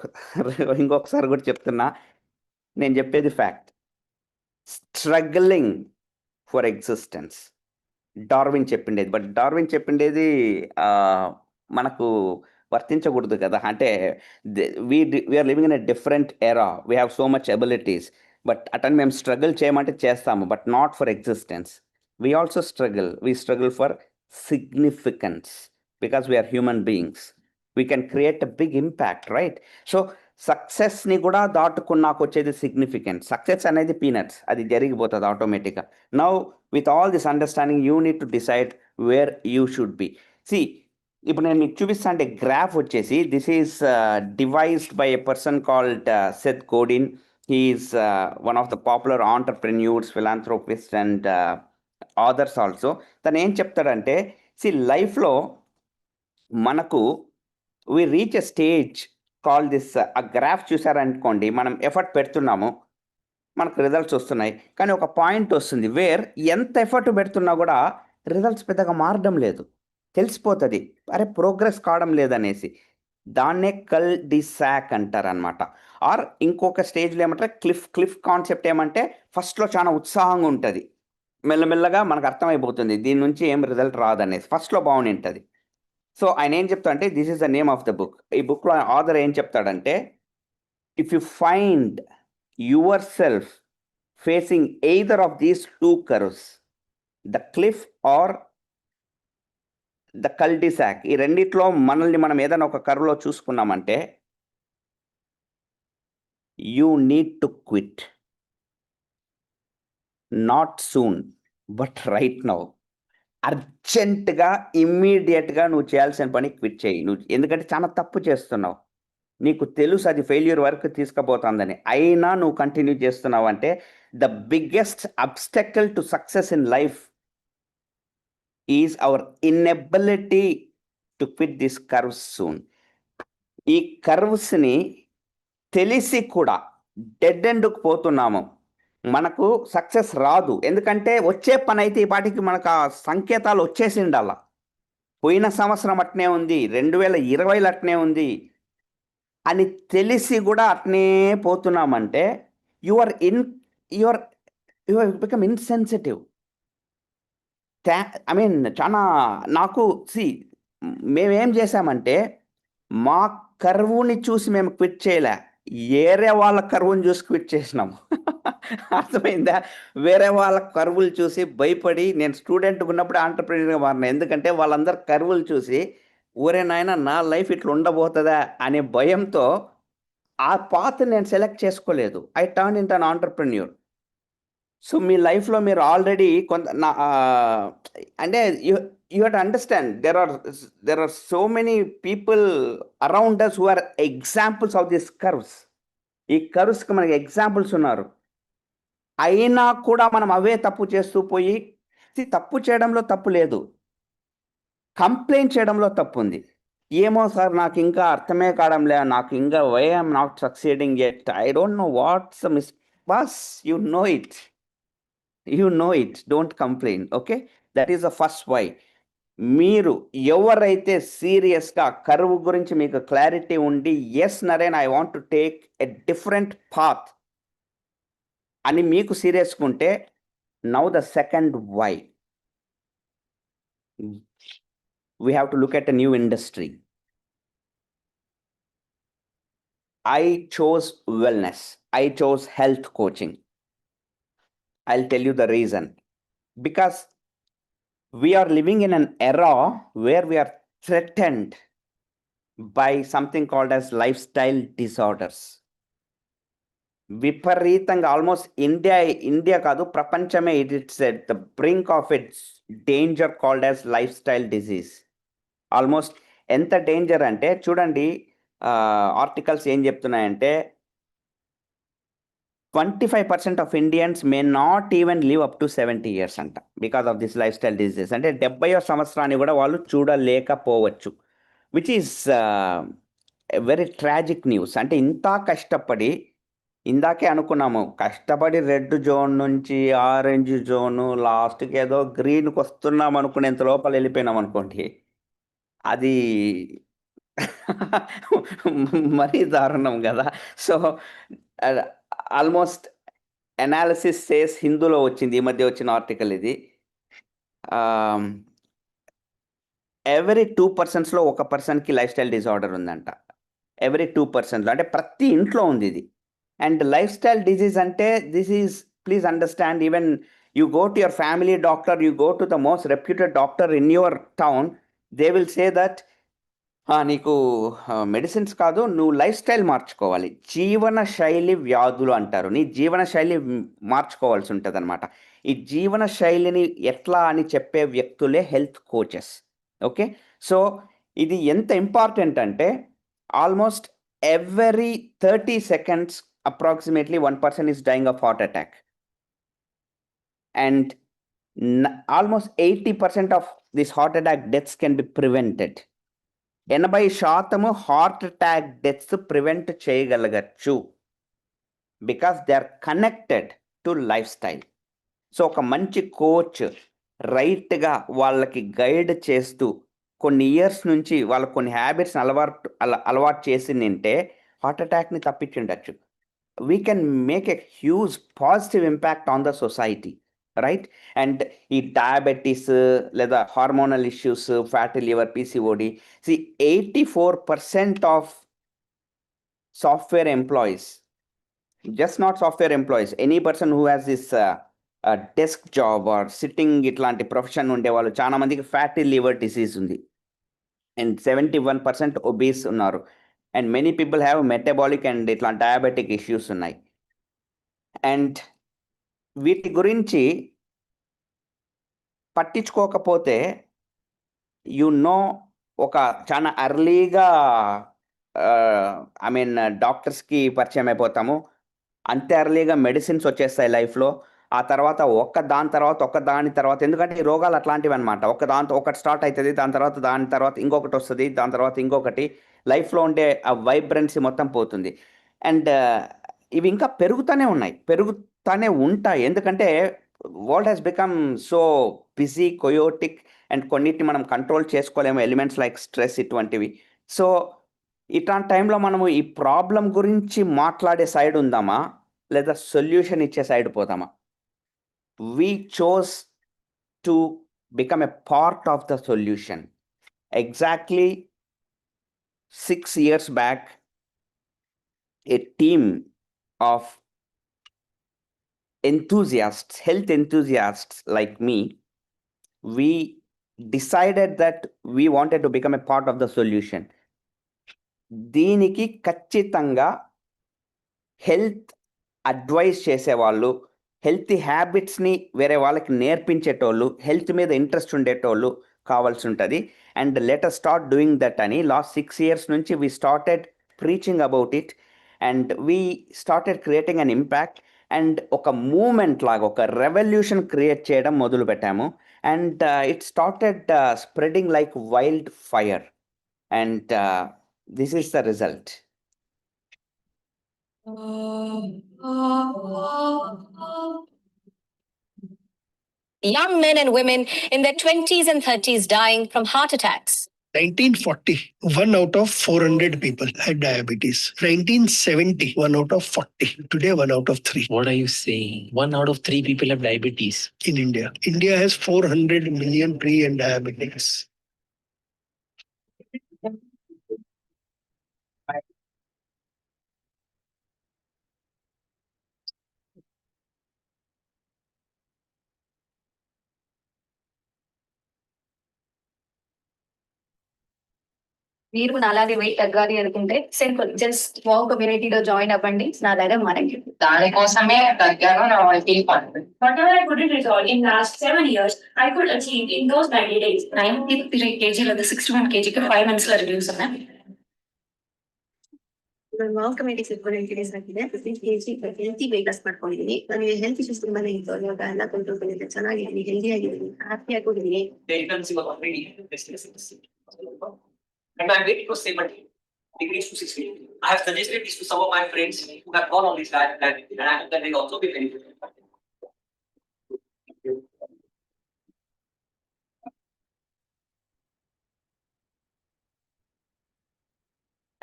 ఇంకొకసారి కూడా చెప్తున్నా. నేను చెప్పేది fact. Struggling for existence Darwin చెప్పిండేది. బట్ డార్విన్ చెప్పిండేది మనకు వర్తించకూడదు కదా. అంటే we're living in a different era, we have so much abilities. But అటని మేము స్ట్రగుల్ చేయమంటే చేస్తాము, but not for existence. We also struggle for significance, because we're human beings. We can create a big impact, right? So సక్సెస్ని కూడా దాటుకున్నాక వచ్చేది significant. Success అనేది peanuts, అది జరిగిపోతుంది ఆటోమేటిక్గా. Now with all this understanding you need to decide where you should be. See, ఇప్పుడు నేను మీకు చూపిస్తా అంటే గ్రాఫ్ వచ్చేసి, this is devised by a person called Seth Godin. He is one of the popular entrepreneurs, philanthropist and authors also. తను ఏం చెప్తాడంటే, see లైఫ్లో మనకు we reach a stage call this, ఆ గ్రాఫ్ చూసారనుకోండి, మనం ఎఫర్ట్ పెడుతున్నాము, మనకు రిజల్ట్స్ వస్తున్నాయి. కానీ ఒక పాయింట్ వస్తుంది వేర్ ఎంత ఎఫర్ట్ పెడుతున్నా కూడా రిజల్ట్స్ పెద్దగా మారడం లేదు, తెలిసిపోతుంది అరే ప్రోగ్రెస్ కావడం లేదనేసి. దాన్నే కల్ డిసాక్ అంటారనమాట. ఆర్ ఇంకొక స్టేజ్లో ఏమంటారు, క్లిఫ్ కాన్సెప్ట్. ఏమంటే ఫస్ట్లో చాలా ఉత్సాహంగా ఉంటుంది, మెల్లమెల్లగా మనకు అర్థమైపోతుంది దీని నుంచి ఏం రిజల్ట్ రాదనేసి. ఫస్ట్లో బాగుండి ఉంటుంది. సో ఆయన ఏం చెప్తా అంటే, this is the name of the book. ఈ బుక్లో ఆథర్ ఏం చెప్తాడంటే, if you find yourself facing either of these two curves, the cliff or the cul-de-sac, ఈ రెండిట్లో మనల్ని మనం ఏదైనా ఒక కర్వ్లో చూసుకున్నామంటే, you need to quit. Not soon, but right now. అర్జెంటుగా, ఇమ్మీడియట్గా నువ్వు చేయాల్సిన పని క్విట్ చేయి. నువ్వు ఎందుకంటే చాలా తప్పు చేస్తున్నావు, నీకు తెలుసు అది ఫెయిల్యూర్ వరకు తీసుకుపోతుందని, అయినా నువ్వు కంటిన్యూ చేస్తున్నావు అంటే the biggest obstacle to success in life is our inability to quit this curves soon. ఈ కర్వ్స్ని తెలిసి కూడా డెడ్ ఎండ్కు పోతున్నాము, మనకు సక్సెస్ రాదు. ఎందుకంటే వచ్చే పని అయితే ఈ పాటికి మనకు ఆ సంకేతాలు వచ్చేసి ఉండాల. పోయిన సంవత్సరం అట్నే ఉంది, 2020లో అట్నే ఉంది అని తెలిసి కూడా అట్నే పోతున్నామంటే you are become insensitive. I mean చాలా నాకు మేమేం చేసామంటే, మా కర్వుని చూసి మేము క్విట్ చేయలే, వేరే వాళ్ళ కర్వుని చూసి క్విట్ చేసినాము. అర్థమైందా? వేరే వాళ్ళ కర్వులు చూసి భయపడి, నేను స్టూడెంట్గా ఉన్నప్పుడు ఆంటర్ప్రెన్యూర్గా మారినా. ఎందుకంటే వాళ్ళందరు కర్వులు చూసి, ఊరే నాయన నా లైఫ్ ఇట్లా ఉండబోతుందా అనే భయంతో ఆ పాత్ నేను సెలెక్ట్ చేసుకోలేదు. I turn into an entrepreneur. So మీ లైఫ్లో మీరు ఆల్రెడీ కొంత అంటే you have to understand there are so many people around us who are examples of this curves. ఈ కర్వ్స్కి మనకి ఎగ్జాంపుల్స్ ఉన్నారు, అయినా కూడా మనం అవే తప్పు చేస్తూ పోయి, తప్పు చేయడంలో తప్పు లేదు, కంప్లైంట్ చేయడంలో తప్పు ఉంది. ఏమో సార్ నాకు ఇంకా అర్థమే కావడంలే, నాకు ఇంకా why I'm not succeeding at, I don't know what's miss. But you know it, don't complain. Okay, that is the first why. మీరు ఎవరైతే సీరియస్గా కర్వ్ గురించి మీకు క్లారిటీ ఉండి, yes Naren I want to take a different path అని మీకు సీరియస్గా ఉంటే, now the second why, we have to look at a new industry. I chose wellness. I chose health coaching. I'll tell you the reason. Because we are living in an era where we are threatened by something called as lifestyle disorders. విపరీతంగా almost India కాదు ప్రపంచమే it's at the brink of it's danger called as lifestyle disease. Almost ఎంత danger అంటే చూడండి, articles ఏం చెప్తున్నాయంటే 25% of Indians may not even live up to 70 years అంట, because of this lifestyle disease. అంటే 70వ సంవత్సరాన్ని కూడా వాళ్ళు చూడలేకపోవచ్చు, which is very tragic news. అంటే ఇంత కష్టపడి ఇందాకే అనుకున్నాము కష్టపడి రెడ్ జోన్ నుంచి ఆరెంజ్ జోను లాస్ట్కి ఏదో గ్రీన్కి వస్తున్నాం అనుకునేంత లోపల వెళ్ళిపోయినాం అనుకోండి, అది మరీ దారుణం కదా. సో ఆల్మోస్ట్ అనాలిసిస్ సేస్ హిందూలో వచ్చింది, ఈ మధ్య వచ్చిన ఆర్టికల్ ఇది. ఎవ్రీ 2%లో ఒక పర్సన్కి లైఫ్ స్టైల్ డిజార్డర్ ఉందంట. ఎవ్రీ 2%లో, అంటే ప్రతి ఇంట్లో ఉంది ఇది. అండ్ లైఫ్ స్టైల్ డిజీజ్ అంటే this is, please understand, even you go to your family doctor, you go to the most reputed doctor in your town, they will say that నీకు medicines కాదు, నువ్వు life style మార్చుకోవాలి, జీవన శైలి వ్యాధులు అంటారు, నీ జీవన శైలి మార్చుకోవాల్సి ఉంటుంది అనమాట. ఈ జీవన శైలిని ఎట్లా అని చెప్పే వ్యక్తులే హెల్త్ కోచెస్. ఓకే, సో ఇది ఎంత ఇంపార్టెంట్ అంటే almost every 30 seconds approximately one person is dying of heart attack, and almost 80% of these heart attack deaths can be prevented. 80% heart attack deaths prevent చేయగలగచ్చు because they are connected to lifestyle. So ఒక మంచి coach రైట్గా వాళ్ళకి guide చేస్తూ కొన్ని years నుంచి వాళ్ళకి కొన్ని habits అలవాటు చేసి నింటే హార్ట్ అటాక్ని తప్పించుండొచ్చు. We can make a huge positive impact on the society, right? And ఈ డయాబెటీస్ లేదా hormonal issues, fatty liver, PCOD, 84% of software employees, just not software employees, any person who has this desk job or sitting ఇట్లాంటి profession ఉండే వాళ్ళు చాలా మందికి fatty liver disease ఉంది, and 71% obese ఉన్నారు, and many people have metabolic and ఇట్లా diabetic issues ఉన్నాయి. And వీటి గురించి పట్టించుకోకపోతే ఒక చాలా అర్లీగా డాక్టర్స్కి పరిచయం అయిపోతాము, అంతే అర్లీగా మెడిసిన్స్ వచ్చేస్తాయి లైఫ్లో. ఆ తర్వాత దాని తర్వాత ఎందుకంటే ఈ రోగాలు అట్లాంటివి అనమాట, ఒకటి స్టార్ట్ అవుతుంది, దాని తర్వాత ఇంకొకటి వస్తుంది, దాని తర్వాత ఇంకొకటి, లైఫ్లో ఉండే ఆ వైబ్రెన్సీ మొత్తం పోతుంది. అండ్ ఇవి ఇంకా పెరుగుతూనే ఉంటాయి, ఎందుకంటే world has become so busy, chaotic, and కొన్నిటిని మనం కంట్రోల్ చేసుకోలేము, ఎలిమెంట్స్ లైక్ స్ట్రెస్ ఇటువంటివి. సో ఇట్లాంటి టైంలో మనము ఈ ప్రాబ్లం గురించి మాట్లాడే సైడ్ ఉందామా లేదా సొల్యూషన్ ఇచ్చే సైడ్ పోదామా? we chose to become a part of the solution. Exactly 6 years back, a team of enthusiasts, health enthusiasts like me, we decided that we wanted to become a part of the solution. దీనికి ఖచ్చితంగా health advice చేసేవాళ్ళు, healthy హ్యాబిట్స్ని వేరే వాళ్ళకి నేర్పించేటోళ్ళు, health మీద interest ఉండేటోళ్ళు కావాల్సి ఉంటుంది. And let us start doing that అని last 6 years నుంచి we started preaching about it, and we started creating an impact, and ఒక మూమెంట్ లాగా ఒక రెవల్యూషన్ క్రియేట్ చేయడం మొదలు పెట్టాము. And it started spreading like wild fire, and this is the result. Young men and women in their 20s and 30s dying from heart attacks. 1940, 1 out of 400 people had diabetes. 1970, 1 out of 40. Today, 1 out of 3 What are you saying? 1 out of 3 people have diabetes. in India. India has 400 million pre and diabetics. మీరు అలాగే wait తగ్గాలి అనుకుంటే simple, just walk కమ్యూనిటీలో join అవ్వండి, నా దగ్గర మనకి దానికోసమే తగ్గాను, నా feel confident. Whatever I couldn't resolve in last 7 years, I could achieve in those 90 days. 93 kg 61 kg 5 months లో రిడ్యూస్ ఉన్నాయి. ವಾಕ್ ಕಮಿಟಿ ಸಿಕ್ಕಿದೆ 15 kg ಹೆಲ್ತಿ ವೆಯ್ಟ್ ಲಾಸ್ ಮಾಡ್ಕೊಂಡಿದ್ದೀನಿ. ನನಗೆ ಹೆಲ್ತ್ ಇಶ್ಯೂಸ್ ತುಂಬಾನೇ ಇತ್ತು, ಇವಾಗ ಎಲ್ಲ ಕಂಟ್ರೋಲ್ ಬಂದಿದೆ, ಚೆನ್ನಾಗಿದ್ದೀನಿ, ಹೆಲ್ದಿ ಆಗಿದ್ದೀನಿ, ಹ್ಯಾಪಿ ಆಗಿದ್ದೀನಿ. And I'm waiting to say, but decrease to 60. I have suggested this to some of my friends who have gone on this diet plan, and I hope that they will also be benefited.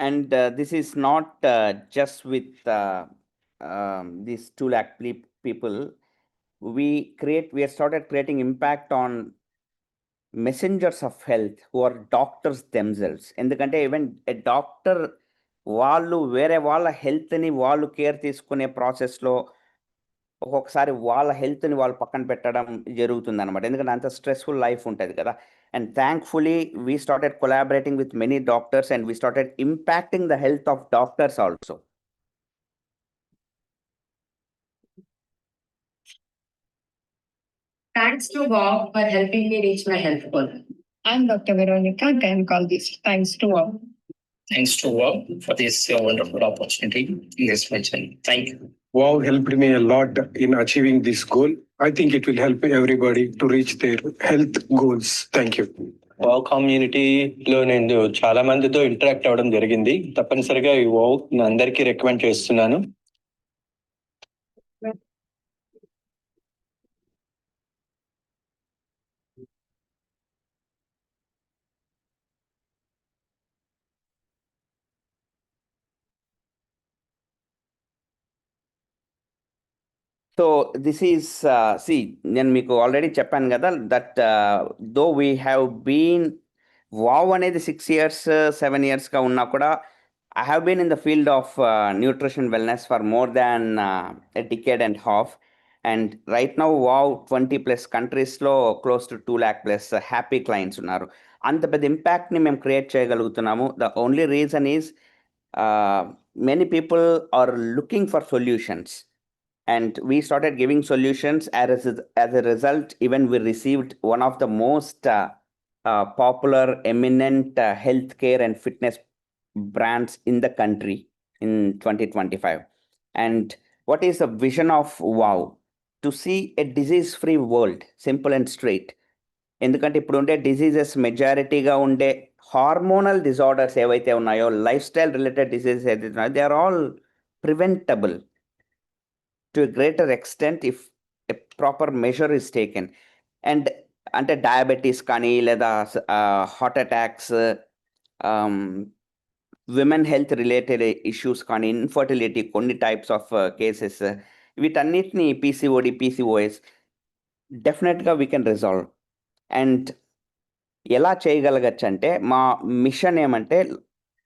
And this is not just with these 2 lakh people. We have started creating impact on messengers of health who are doctors themselves. ఎందుకంటే even a doctor వాళ్ళు వేరే వాళ్ళ హెల్త్ని వాళ్ళు care తీసుకునే ప్రాసెస్లో ఒక్కొక్కసారి వాళ్ళ హెల్త్ని వాళ్ళు పక్కన పెట్టడం జరుగుతుంది అనమాట. ఎందుకంటే అంత స్ట్రెస్ఫుల్ లైఫ్ ఉంటుంది కదా. And thankfully we started collaborating with many doctors and we started impacting the health of doctors also. Thanks to Wow for helping me reach my health goal. I'm Dr. Veronica Gankalvis. Thanks to Wow. Thanks to Wow for this wonderful opportunity in this mention. Thank you. Wow helped me a lot in achieving this goal. I think it will help everybody to reach their health goals. Thank you. Wow కమ్యూనిటీలో నేను చాలా మందితో interact అవ్వడం జరిగింది. తప్పనిసరిగా ఈ wow అందరికీ recommend చేస్తున్నాను. సో దిస్ ఈస్ నేను మీకు ఆల్రెడీ చెప్పాను కదా that though we have been wow అనేది 6 years 7 yearsగా ఉన్నా కూడా I have been in the field of nutrition wellness for more than a decade and half. And right now, wow, 20+ countries-లో close to 2 lakh+ happy clients ఉన్నారు. అంత పెద్ద ఇంపాక్ట్ని మేము create చేయగలుగుతున్నాము. The only reason is many people are looking for solutions. And we started giving solutions as a result. Even we received one of the most popular, eminent healthcare and fitness brands in the country in 2025. And what is the vision of WOW? To see a disease-free world, simple and straight. ఎందుకంటే ఇప్పుడు ఉండే diseases మెజారిటీగా ఉండే hormonal disorders ఏవైతే ఉన్నాయో, life style related diseases ఏదైతే ఉన్నాయో, they are all preventable to a greater extent if a proper measure is taken. And అంటే డయాబెటీస్ కానీ లేదా heart attacks, women health related issues కానీ, ఇన్ఫర్టిలిటీ కొన్ని టైప్స్ ఆఫ్ కేసెస్, వీటన్నిటిని పీసీఓడి, పీసీఓఎస్ డెఫినెట్గా we can resolve. And ఎలా చేయగలగచ్చు అంటే మా మిషన్ ఏమంటే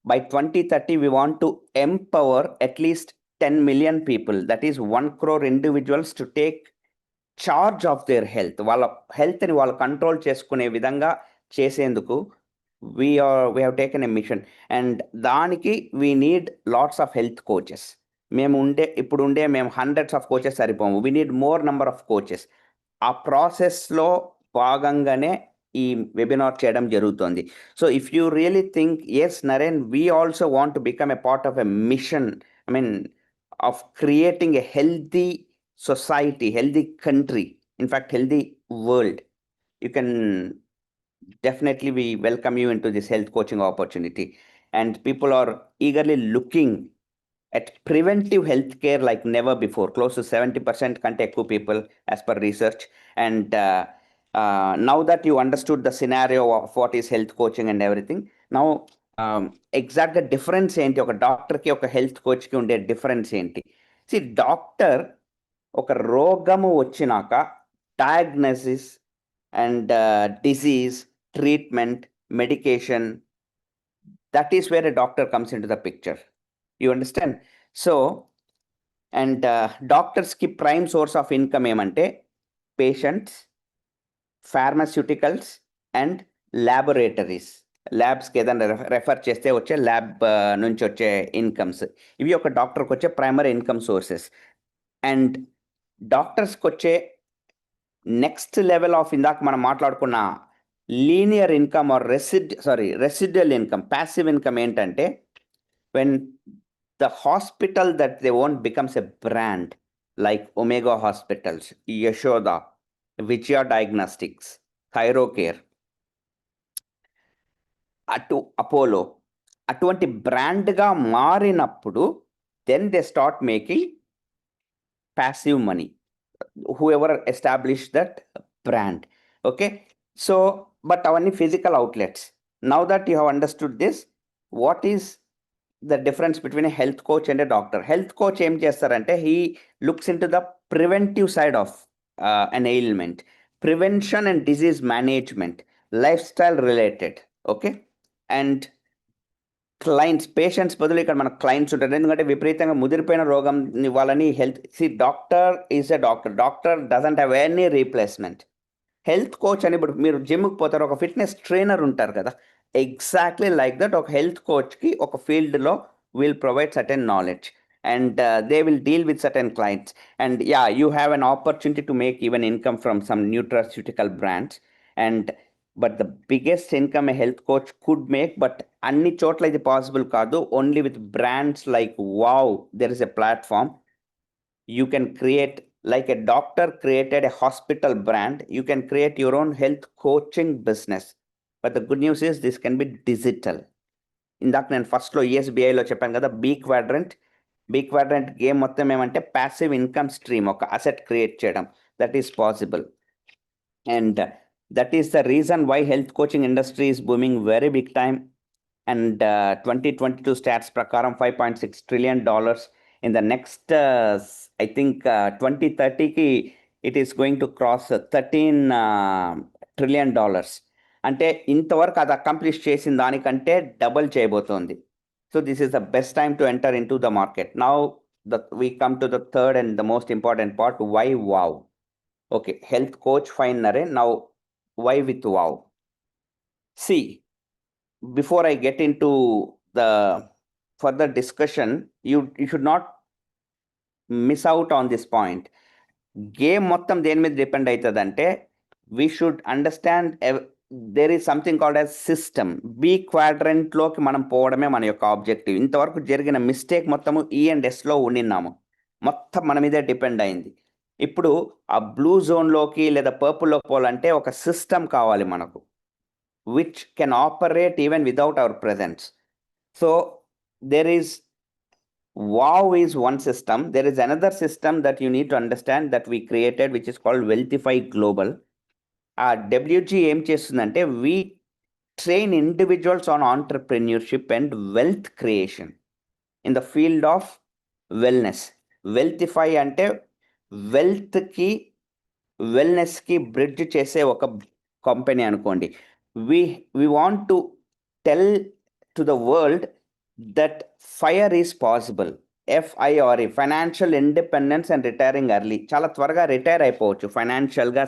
by 2030 we want to empower at least 10 million people, that is 1 crore individuals, to take charge of their health. వాళ్ళ హెల్త్ని వాళ్ళు కంట్రోల్ చేసుకునే విధంగా చేసేందుకు we have taken a mission. And దానికి we need lots of health coaches. ఇప్పుడు ఉండే hundreds of coaches సరిపోము. we need more number of coaches. ఆ ప్రాసెస్లో భాగంగానే ఈ వెబినార్ చేయడం జరుగుతుంది. So if you really think yes Naren, we also want to become a part of a mission, I mean of creating a healthy society, healthy country, in fact healthy world, you can definitely, we welcome you into this health coaching opportunity. And people are eagerly looking at preventive healthcare like never before. Close to 70% కంటే ఎక్కువ people as per research. And now that you understood the scenario of what is health coaching and everything, now exact the difference ఏంటి, ఒక డాక్టర్కి ఒక health కోచ్కి ఉండే difference ఏంటి? Doctor ఒక రోగము వచ్చినాక diagnosis and disease, treatment, medication, that is where a doctor comes in to the picture. You understand? So and డాక్టర్స్కి ప్రైమ్ సోర్స్ ఆఫ్ ఇన్కమ్ ఏమంటే పేషెంట్స్, ఫార్మాస్యూటికల్స్ అండ్ ల్యాబొరేటరీస్. ల్యాబ్స్కి ఏదైనా రెఫర్ చేస్తే వచ్చే ల్యాబ్ నుంచి వచ్చే ఇన్కమ్స్, ఇవి ఒక డాక్టర్కి వచ్చే ప్రైమరీ ఇన్కమ్ సోర్సెస్. అండ్ డాక్టర్స్కి వచ్చే నెక్స్ట్ లెవెల్ ఆఫ్, ఇందాక మనం మాట్లాడుకున్న linear income or residual income, passive income ఏంటంటే, when the hospital that they own becomes a brand, like Omega hospitals, Yashoda, Vijaya diagnostics, Thyrocare, అటు అపోలో, అటువంటి బ్రాండ్గా మారినప్పుడు then they start making passive money, whoever established that brand. Okay, so but అవన్నీ physical outlets. Now that you have understood this, what is the difference between a health coach and a doctor? Health coach ఏం చేస్తారంటే he looks into the preventive side of an ailment, prevention and disease management, lifestyle related. Okay, and clients patients బదులు ఇక్కడ మన clients ఉంటారు, ఎందుకంటే విపరీతంగా ముదిరిపోయిన రోగం వాళ్ళని health doctor is a doctor doesn't have any replacement. Health coach అని ఇప్పుడు మీరు జిమ్కి పోతారు, ఒక ఫిట్నెస్ ట్రైనర్ ఉంటారు కదా, ఎగ్జాక్ట్లీ లైక్ దట్ ఒక హెల్త్ కోచ్కి ఒక ఫీల్డ్లో will provide certain knowledge and they will deal with certain clients, and yeah, you have an opportunity to make even income from some nutraceutical brands, and but the biggest income a health coach could make, but anni chotla ఇది possible కాదు, only with brands like Wow. There is a platform you can create, like a doctor created a hospital brand, you can create your own health coaching business. But the good news is this can be digital. ఇందాక నేను ఫస్ట్లో ESBIలో చెప్పాను కదా, be quadrant game మొత్తం ఏమంటే passive income stream, ఒక asset create చేయడం, that is possible. And that is the reason why health coaching industry is booming very big time. And 2022 stats ప్రకారం $5.6 trillion. In the next I think 2030కి it is going to cross $13 trillion. అంటే ఇంతవరకు అది accomplish చేసిన దానికంటే double చేయబోతోంది. So this is the best time to enter into the market. Now we come to the third and the most important part. Why Wow? Okay, health coach fine nare. Now why with Wow? See, before I get into the further discussion, you should not miss out on this point. Game మొత్తం దేని మీద depend అవుతుందంటే we should understand there is something called as system. B క్వాడ్రంట్లోకి మనం పోవడమే మన యొక్క objective. ఇంతవరకు జరిగిన మిస్టేక్ మొత్తము E&Sలో ఉండినాము, మొత్తం మన మీదే డిపెండ్ అయింది. ఇప్పుడు ఆ బ్లూ జోన్లోకి లేదా పర్పుల్లో పోవాలంటే ఒక సిస్టమ్ కావాలి మనకు, which can operate even without hour presence. So there is Wow is one system. There is another system that you need to understand that we created, which is called Wealthify Global. ఆ WG ఏం చేస్తుందంటే we train individuals on entrepreneurship and wealth creation in the field of wellness. Wealthify అంటే వెల్త్కి వెల్నెస్కి bridge చేసే ఒక company అనుకోండి. we want to tell to the world that FIRE is possible. FIRE, financial independence and retiring early. చాలా త్వరగా retire అయిపోవచ్చు ఫైనాన్షియల్గా,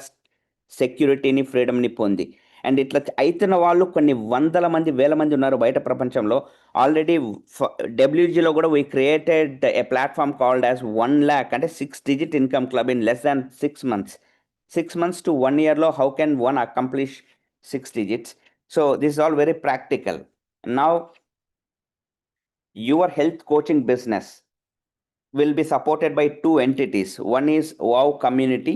సెక్యూరిటీని, ఫ్రీడమ్ని పొంది. అండ్ ఇట్లా అవుతున్న వాళ్ళు కొన్ని వందల మంది, వేల మంది ఉన్నారు బయట ప్రపంచంలో. ఆల్రెడీ WGలో కూడా we created a platform called as 1 lakh, అంటే 6-digit income club in less than 6 months. 6 months to 1 yearలో how can one accomplish 6 digits? So this is all very practical. Now your health coaching business will be supported by 2 entities. One is Wow Community,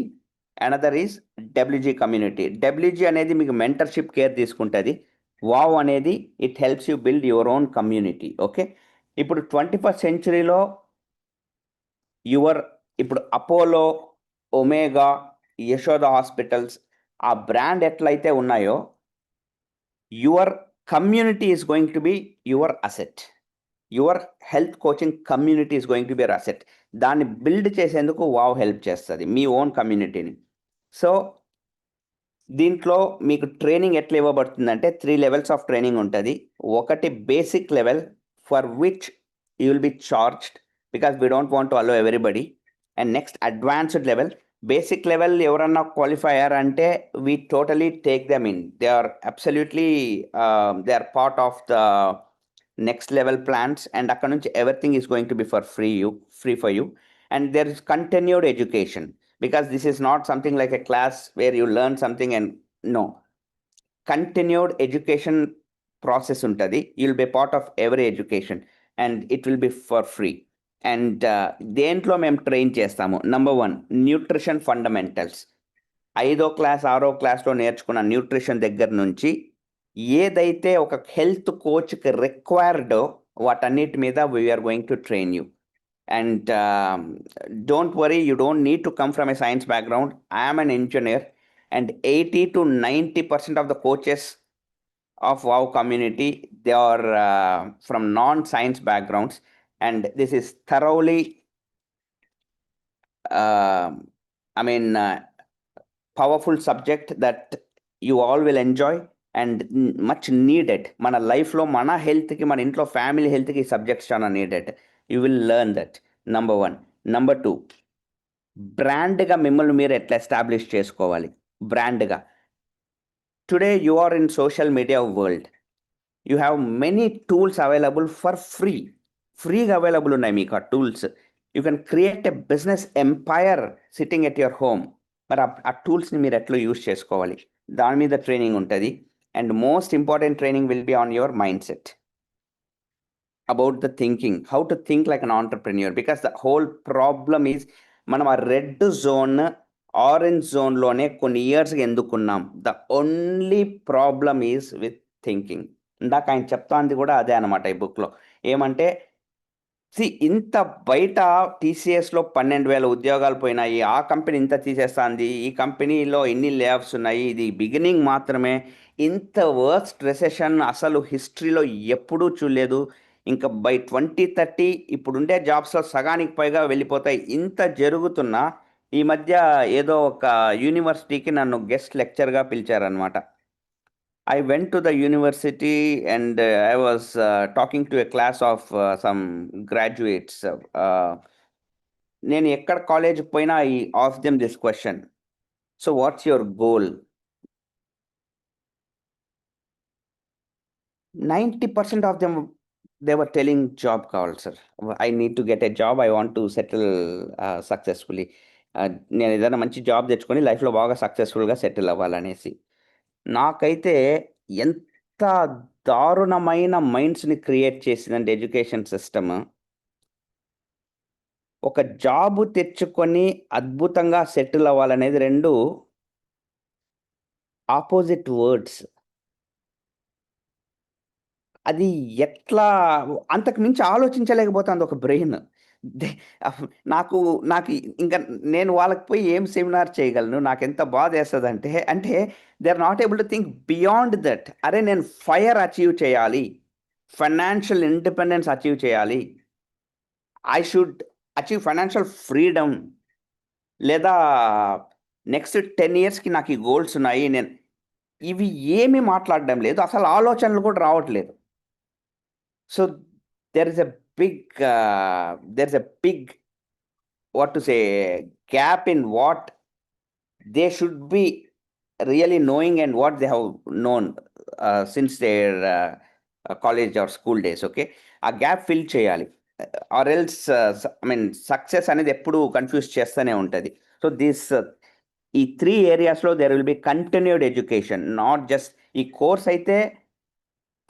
another is WG Community. WG అనేది మీకు mentorship care తీసుకుంటుంది. Wow అనేది it helps you build your own community. Okay, ఇప్పుడు 21st centuryలో ఇప్పుడు Apollo, omega, Yashoda hospitals, ఆ brand ఎట్లయితే ఉన్నాయో, your community is going to be your asset. Your health coaching community is going to B your asset. దాన్ని build చేసేందుకు wow help చేస్తుంది, మీ own కమ్యూనిటీని. So దీంట్లో మీకు ట్రైనింగ్ ఎట్లా ఇవ్వబడుతుందంటే 3 levels ఆఫ్ ట్రైనింగ్ ఉంటుంది. ఒకటి basic level for which you will be charged because we don't want to allow everybody. And next advanced level. Basic level ఎవరన్నా qualify అయ్యారంటే we totally take them in. They are absolutely they are part of the next level plans, and అక్కడ నుంచి everything is going to be for free for you. And there is continued education, because this is not something like a class where you learn something and no, continued education process ఉంటుంది. you'll be part of every education and it will be for free. And దేంట్లో మేము train చేస్తాము. Number 1, nutrition fundamentals. 5వ class 6వ క్లాస్లో నేర్చుకున్న nutrition దగ్గర నుంచి ఏదైతే ఒక హెల్త్ కోచ్కి రిక్వైర్డో వాటన్నిటి మీద we're going to train you. And don't worry, you don't need to come from a science background. I'm an engineer and 80 to 90% of the coaches of WOW community, they are from non-science backgrounds, and this is thoroughly powerful subject that you all will enjoy and much needed. Mana life lo mana health ki, mana intlo family health ki subjects chana needed. You will learn that. Number 1. Number 2, brand ga mimmalni meer etla establish chesukovali. Brand ga, today you are in social media world. You have many tools available for free. Free available unnai meeku aa tools. You can create a business empire sitting at your home. But ఆ tools ని మీరు ఎట్లా use చేసుకోవాలి, దాని మీద training ఉంటుంది. And most important training will be on your mindset, about the thinking, how to think like an entrepreneur. Because the whole problem is మనం ఆ రెడ్ జోన్ ఆరెంజ్ జోన్లోనే కొన్ని ఇయర్స్గా ఎందుకున్నాం. The only problem is with thinking. ఇందాక ఆయన చెప్తాంది కూడా అదే అనమాట ఈ బుక్లో. ఏమంటే ఇంత బయట టీసీఎస్లో 12,000 ఉద్యోగాలు పోయినాయి, ఆ కంపెనీ ఇంత తీసేస్తుంది, ఈ కంపెనీలో ఇన్ని లేఆఫ్స్ ఉన్నాయి, ఇది బిగినింగ్ మాత్రమే, ఇంత వర్స్ట్ రెసెషన్ అసలు హిస్టరీలో ఎప్పుడూ చూడలేదు, ఇంకా బై 2030 ఇప్పుడుండే జాబ్స్లో సగానికి పైగా వెళ్ళిపోతాయి. ఇంత జరుగుతున్నా ఈ మధ్య ఏదో ఒక యూనివర్సిటీకి నన్ను guest లెక్చర్గా పిలిచారనమాట. I went to the university and I was talking to a class of some graduates. నేను ఎక్కడ కాలేజ్ పోయినా I asked them this question. So what's your goal? 90% of them, they were telling job call, sir. I need to get a job. I want to settle successfully. నేను ఏదైనా మంచి job తెచ్చుకొని లైఫ్లో బాగా సక్సెస్ఫుల్గా సెటిల్ అవ్వాలనేసి. నాకైతే ఎంత దారుణమైన మైండ్స్ని క్రియేట్ చేసిందంటే ఎడ్యుకేషన్ సిస్టమ్. ఒక జాబ్ తెచ్చుకొని అద్భుతంగా సెటిల్ అవ్వాలనేది రెండు ఆపోజిట్ వర్డ్స్. అది ఎట్లా అంతకు మించి ఆలోచించలేకపోతుంది ఒక బ్రెయిన్. నాకు ఇంకా నేను వాళ్ళకి పోయి ఏం సెమినార్ చేయగలను, నాకు ఎంత బాధ వేస్తుంది అంటే they are not able to think beyond that. అరే నేను ఫైర్ అచీవ్ చేయాలి, ఫైనాన్షియల్ ఇండిపెండెన్స్ అచీవ్ చేయాలి, I should achieve financial freedom, లేదా నెక్స్ట్ 10 yearsకి నాకు ఈ గోల్స్ ఉన్నాయి. నేను ఇవి ఏమీ మాట్లాడడం లేదు, అసలు ఆలోచనలు కూడా రావట్లేదు. So there is a big what to say gap in what they should be really knowing and what they have known since their college or school days. Okay, a gap fill cheyali, or else success anedi eppudu confuse chestane untadi. So this ఈ 3 areas lo there will be continued education, not just ఈ course అయితే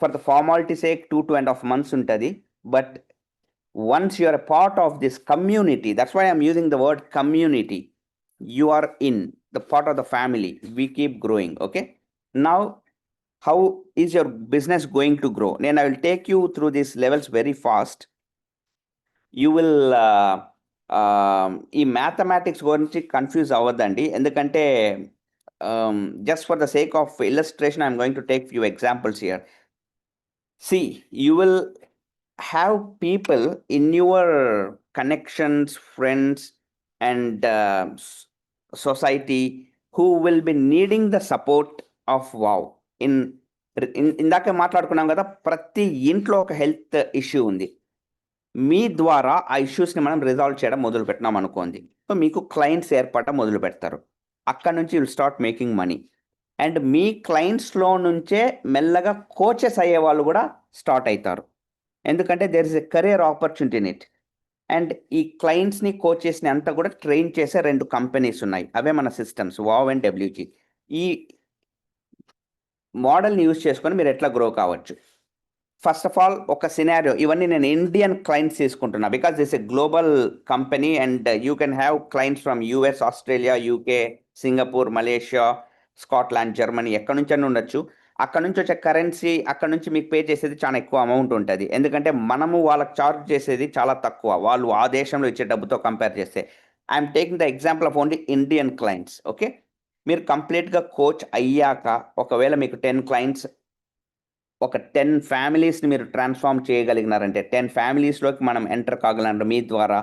for the formality sake 2.5 months untadi. But once you are a part of this community, that's why I'm using the word community, you are in the part of the family, we keep growing. Okay, now how is your business going to grow? Then I will take you through these levels very fast. You will ఈ mathematics గురించి confuse అవ్వద్దండి, ఎందుకంటే just for the sake of illustration I'm going to take few examples here. See, you will have people in your connections, friends, and society who will be needing the support of WOW. ఇందాక మాట్లాడుకున్నాం కదా, ప్రతి ఇంట్లో ఒక health issue ఉంది. మీ ద్వారా ఆ ఇష్యూస్ని మనం రిజాల్వ్ చేయడం మొదలు పెట్టినాం అనుకోండి, సో మీకు క్లయింట్స్ ఏర్పడటం మొదలు పెడతారు. అక్కడ నుంచి will start making money. And మీ క్లయింట్స్లో నుంచే మెల్లగా కోచెస్ అయ్యే వాళ్ళు కూడా స్టార్ట్ అవుతారు, ఎందుకంటే there is a career opportunity in it. And ఈ క్లయింట్స్ని కోచెస్ని అంతా కూడా ట్రైన్ చేసే 2 కంపెనీస్ ఉన్నాయి, అవే మన సిస్టమ్స్ WOW అండ్ WG. ఈ మోడల్ని యూజ్ చేసుకొని మీరు ఎట్లా గ్రో కావచ్చు. ఫస్ట్ ఆఫ్ ఆల్ ఒక సినారియో, ఇవన్నీ నేను ఇండియన్ క్లయింట్స్ తీసుకుంటున్నా because this a global company and you can have clients from US, Australia, UK, Singapore, Malaysia, Scotland, Germany, ఎక్కడి నుంచి అని ఉండొచ్చు. అక్కడ నుంచి వచ్చే కరెన్సీ అక్కడ నుంచి మీకు పే చేసేది చాలా ఎక్కువ అమౌంట్ ఉంటుంది. ఎందుకంటే మనము వాళ్ళకి చార్జ్ చేసేది చాలా తక్కువ, వాళ్ళు ఆ దేశంలో ఇచ్చే డబ్బుతో కంపేర్ చేస్తే. I'm taking the example of only Indian clients. Okay, మీరు కంప్లీట్గా కోచ్ అయ్యాక ఒకవేళ మీకు 10 క్లయింట్స్, ఒక 10 ఫ్యామిలీస్ని మీరు ట్రాన్స్ఫార్మ్ చేయగలిగినారంటే, 10 ఫ్యామిలీస్లోకి మనం ఎంటర్ కాగలరు మీ ద్వారా.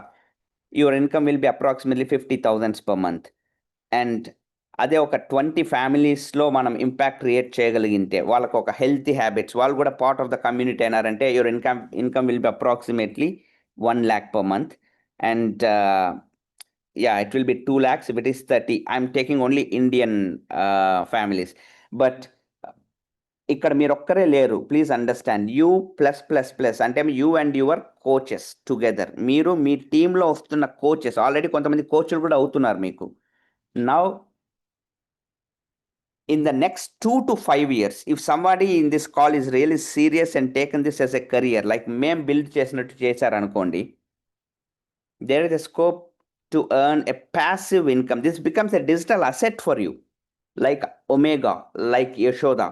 Your income will be approximately 50,000 per month. And అదే ఒక 20 ఫ్యామిలీస్లో మనం ఇంపాక్ట్ క్రియేట్ చేయగలిగితే, వాళ్ళకు ఒక హెల్తీ హ్యాబిట్స్, వాళ్ళు కూడా పార్ట్ ఆఫ్ ద కమ్యూనిటీ అయినారంటే, your income will be approximately 1 lakh per month. అండ్ it will be 2 lakhs if it is 30. I'm taking only Indian families. But ఇక్కడ మీరు ఒక్కరే లేరు, ప్లీజ్ అండర్స్టాండ్. యూ ప్లస్ అంటే you and your coaches together. మీరు మీ టీంలో వస్తున్న కోచెస్, ఆల్రెడీ కొంతమంది కోచ్లు కూడా అవుతున్నారు మీకు. Now in the next 2 to 5 years, if somebody in this call is really serious and taken this as a career, like మేము build చేసినట్టు చేశారు అనుకోండి, there is a scope to earn a passive income. This becomes a digital asset for you, like Omega, like Yashoda.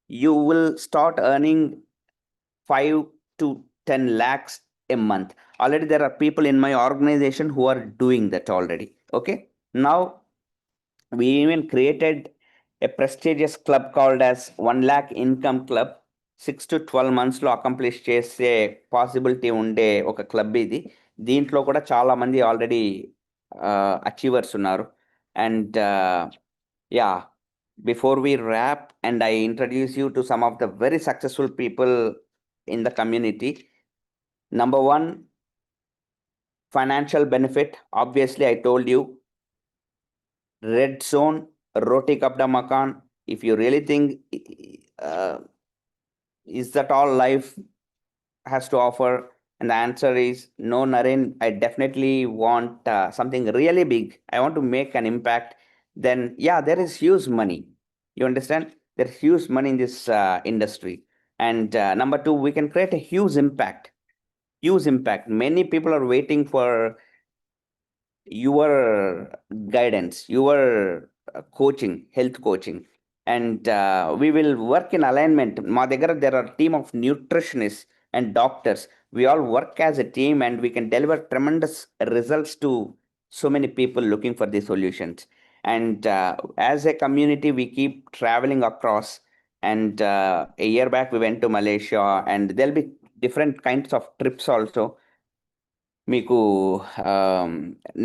You will start earning 5 to 10 lakhs a month. Already there are people in my organization who are doing that already. Okay, now we even created a prestigious club called as 1 lakh income club. 6 to 12 months లో accomplish చేసే possibility ఉండే ఒక club ఇది. దీంట్లో కూడా చాలా మంది already achievers ఉన్నారు. And before we wrap and I introduce you to some of the very successful people in the community, number one, financial benefit. Obviously, I told you, red zone, roti kapda makan. If you really think, is that all life has to offer? And the answer is no, Naren. I definitely want something really big. I want to make an impact. Then there is huge money. You understand? There's huge money in this industry. And number two, we can create a huge impact. Huge impact. Many people are waiting for your guidance, your coaching, health coaching. And we will work in alignment. Ma దగ్గర there are team of nutritionists and doctors. We all work as a team and we can deliver tremendous results to so many people looking for these solutions. And as a community, we keep traveling across. And a year back, we went to Malaysia, and there'll be different kinds of trips also. మీకు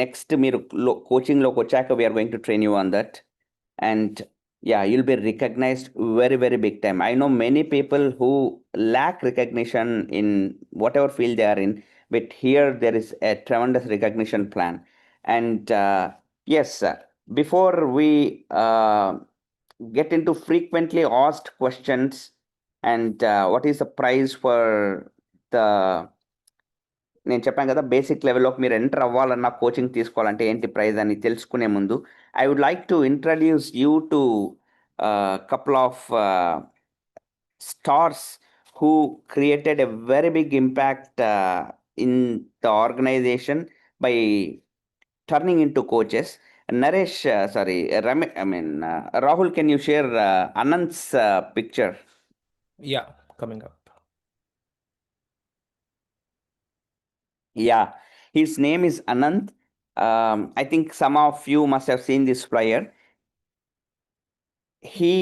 next మీరు కోచింగ్లోకి వచ్చాక we are going to train you on that. And you'll be recognized very, very big time. I know many people who lack recognition in whatever field they are in, but here there is a tremendous recognition plan. And yes, before we get into frequently asked questions and what is the price for the, నేను చెప్పాను కదా, basic లెవెల్లోకి మీరు enter అవ్వాలన్నా, coaching తీసుకోవాలంటే ఏంటి praise అని తెలుసుకునే ముందు, I would like to introduce you to a couple of stars who created a very big impact in the organization by turning into coaches. Naresh, Rahul, can you share Anand's picture? Yeah, coming up. His name is Anand. I think some of you must have seen this flyer. He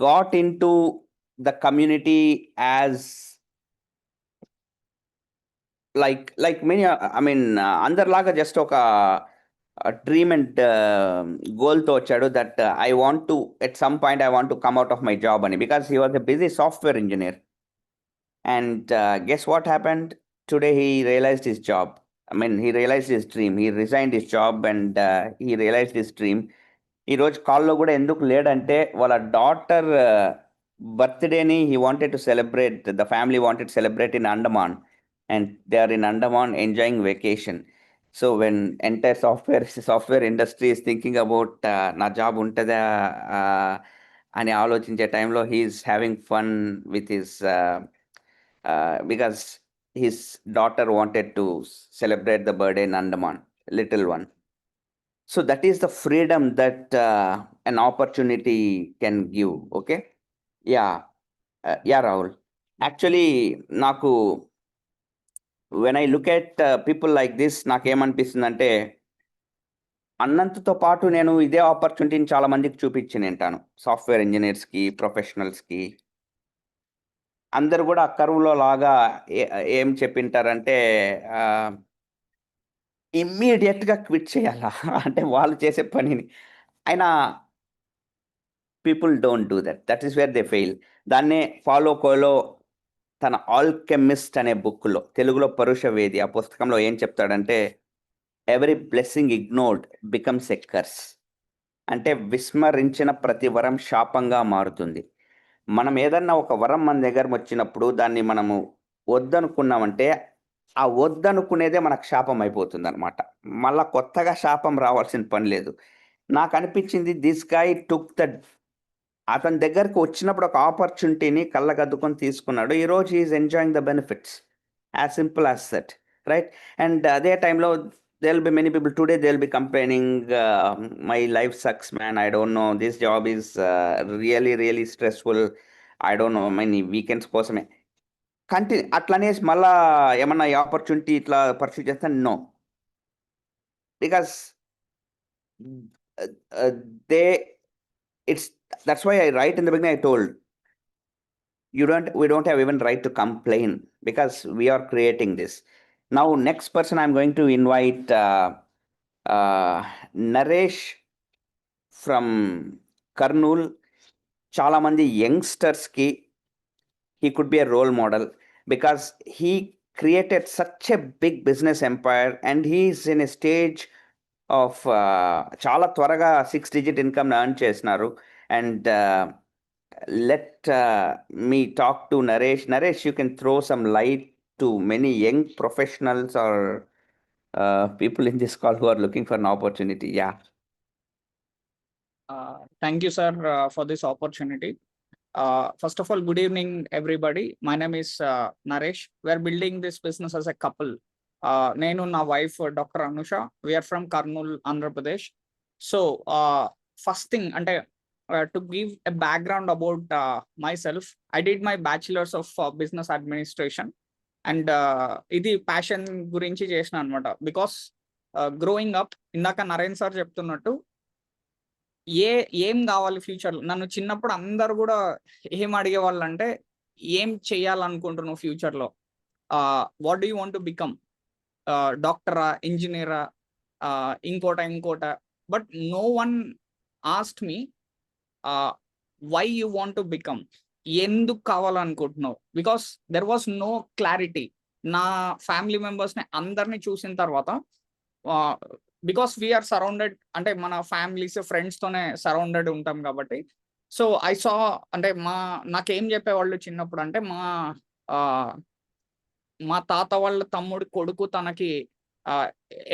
got into the community as like many, అందరిలాగా just ఒక dream and గోల్తో వచ్చాడు, that I want to, at some point I want to come out of my job అని, because he was a busy software engineer. And guess what happened? Today he realized his job. He realized his dream. He resigned his job and he realized his dream. ఈ రోజు కాల్లో కూడా ఎందుకు లేడంటే, వాళ్ళ daughter బర్త్డేని he wanted to celebrate, the family wanted to celebrate in Andaman, and they are in Andaman enjoying vacation. So when entire software industry is thinking about నా job ఉంటుందా అని ఆలోచించే టైంలో he is having fun with his because his daughter wanted to celebrate the birthday in Andaman, little one. So that is the freedom that an opportunity can give. Okay, yeah Rahul, actually నాకు when I look at people like this నాకేమనిపిస్తుందంటే, అన్నంతతో పాటు నేను ఇదే ఆపర్చునిటీని చాలా మందికి చూపించి ఉంటాను. సాఫ్ట్వేర్ ఇంజనీర్స్కి, ప్రొఫెషనల్స్కి. అందరూ కూడా ఆ కరువులో లాగా ఏం చెప్పింటారంటే ఇమ్మీడియట్గా క్విట్ చేయాలా అంటే వాళ్ళు చేసే పనిని. అయినా people don't do that. That is where they fail. దాన్నే పాలో కోయలో తన ఆల్కెమిస్ట్ అనే బుక్లో, తెలుగులో పరుషవేది, ఆ పుస్తకంలో ఏం చెప్తాడంటే, every blessing ignored becomes a curse. అంటే విస్మరించిన ప్రతి వరం శాపంగా మారుతుంది. మనం ఏదన్నా ఒక వరం మన దగ్గర వచ్చినప్పుడు దాన్ని మనము వద్దనుకున్నామంటే ఆ వద్దనుకునేదే మనకు శాపం అయిపోతుంది అనమాట. మళ్ళా కొత్తగా శాపం రావాల్సిన పని లేదు. నాకు అనిపించింది దిస్ గాయ్ టుక్ ద, అతని దగ్గరకు వచ్చినప్పుడు ఒక ఆపర్చునిటీని కళ్ళగద్దుకొని తీసుకున్నాడు. ఈరోజు is enjoying the benefits, as simple as that, right? And అదే టైంలో there'll be many people today, they'll be complaining, my life sucks man, I don't know, this job is really stressful, I don't know, many weekends కోసమే continue అట్లనే మళ్ళా ఏమన్నా opportunity ఇట్లా pursue చేస్తాను, no. Because they it's that's why I write in the beginning, I told we don't have even right to complain because we are creating this. Now next person I'm going to invite Naresh from Kurnool. చాలా మంది youngsters కి he could be a role model because he created such a big business empire and he is in a stage of చాలా త్వరగా 6-digit income earn చేసినారు. And let me talk to Naresh. Naresh, you can throw some light to many young professionals or people in this call who are looking for an opportunity. Yeah. Thank you, sir, for this opportunity. First of all, good evening, everybody. My name is Naresh. We are building this business as a couple. Nenu na wife, Dr. Anusha. We are from Kurnool, Andhra Pradesh. So, first thing, to give a background about myself, I did my bachelor's of business administration, and ఇది passion గురించి చేసిన అనమాట. Because growing up, ఇందాక Naren sir చెప్తున్నట్టు, ఏం కావాలి ఫ్యూచర్లో, నన్ను చిన్నప్పుడు అందరు కూడా ఏం అడిగేవాళ్ళు అంటే, ఏం చెయ్యాలనుకుంటున్నావు ఫ్యూచర్లో, what do you want to become, డాక్టరా, ఇంజనీరా, ఇంకోట. But no one asked me why you want to become, ఎందుకు కావాలనుకుంటున్నావు. Because there was no clarity. నా ఫ్యామిలీ మెంబర్స్ని అందరినీ చూసిన తర్వాత, బికాస్ వీఆర్ సరౌండెడ్, అంటే మన ఫ్యామిలీస్, ఫ్రెండ్స్తోనే సరౌండెడ్ ఉంటాం కాబట్టి, సో ఐ సా, అంటే నాకేం చెప్పేవాళ్ళు చిన్నప్పుడు అంటే, మా తాత వాళ్ళ తమ్ముడి కొడుకు తనకి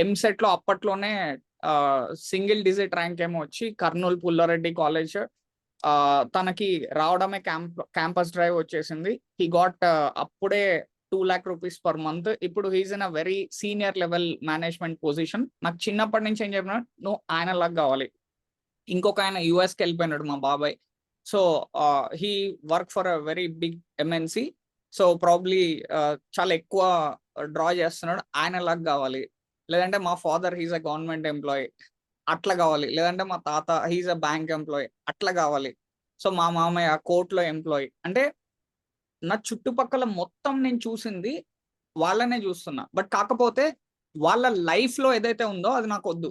ఎంసెట్లో అప్పట్లోనే సింగిల్ డిజిట్ ర్యాంక్ ఏమో వచ్చి కర్నూలు పుల్లారెడ్డి కాలేజ్ తనకి రావడమే క్యాంపస్ డ్రైవ్ వచ్చేసింది. హీ గాట్ అప్పుడే 2 lakh rupees per month. ఇప్పుడు he's in a very senior level management position. నాకు చిన్నప్పటి నుంచి ఏం చెప్పినా, నువ్వు ఆయన లాగా కావాలి. ఇంకొక ఆయన యుఎస్కి వెళ్ళిపోయినాడు, మా బాబాయ్. So he work for a very big MNC. So probably చాలా ఎక్కువ డ్రా చేస్తున్నాడు, ఆయన లాగా కావాలి. లేదంటే మా father he's a government employee, అట్లా కావాలి. లేదంటే మా తాత హీస్ అ బ్యాంక్ ఎంప్లాయీ, అట్లా కావాలి. సో మా మామయ్య కోర్టులో ఎంప్లాయీ. అంటే నా చుట్టుపక్కల మొత్తం నేను చూసింది వాళ్ళనే చూస్తున్నా. బట్ కాకపోతే వాళ్ళ లైఫ్లో ఏదైతే ఉందో అది నాకు వద్దు.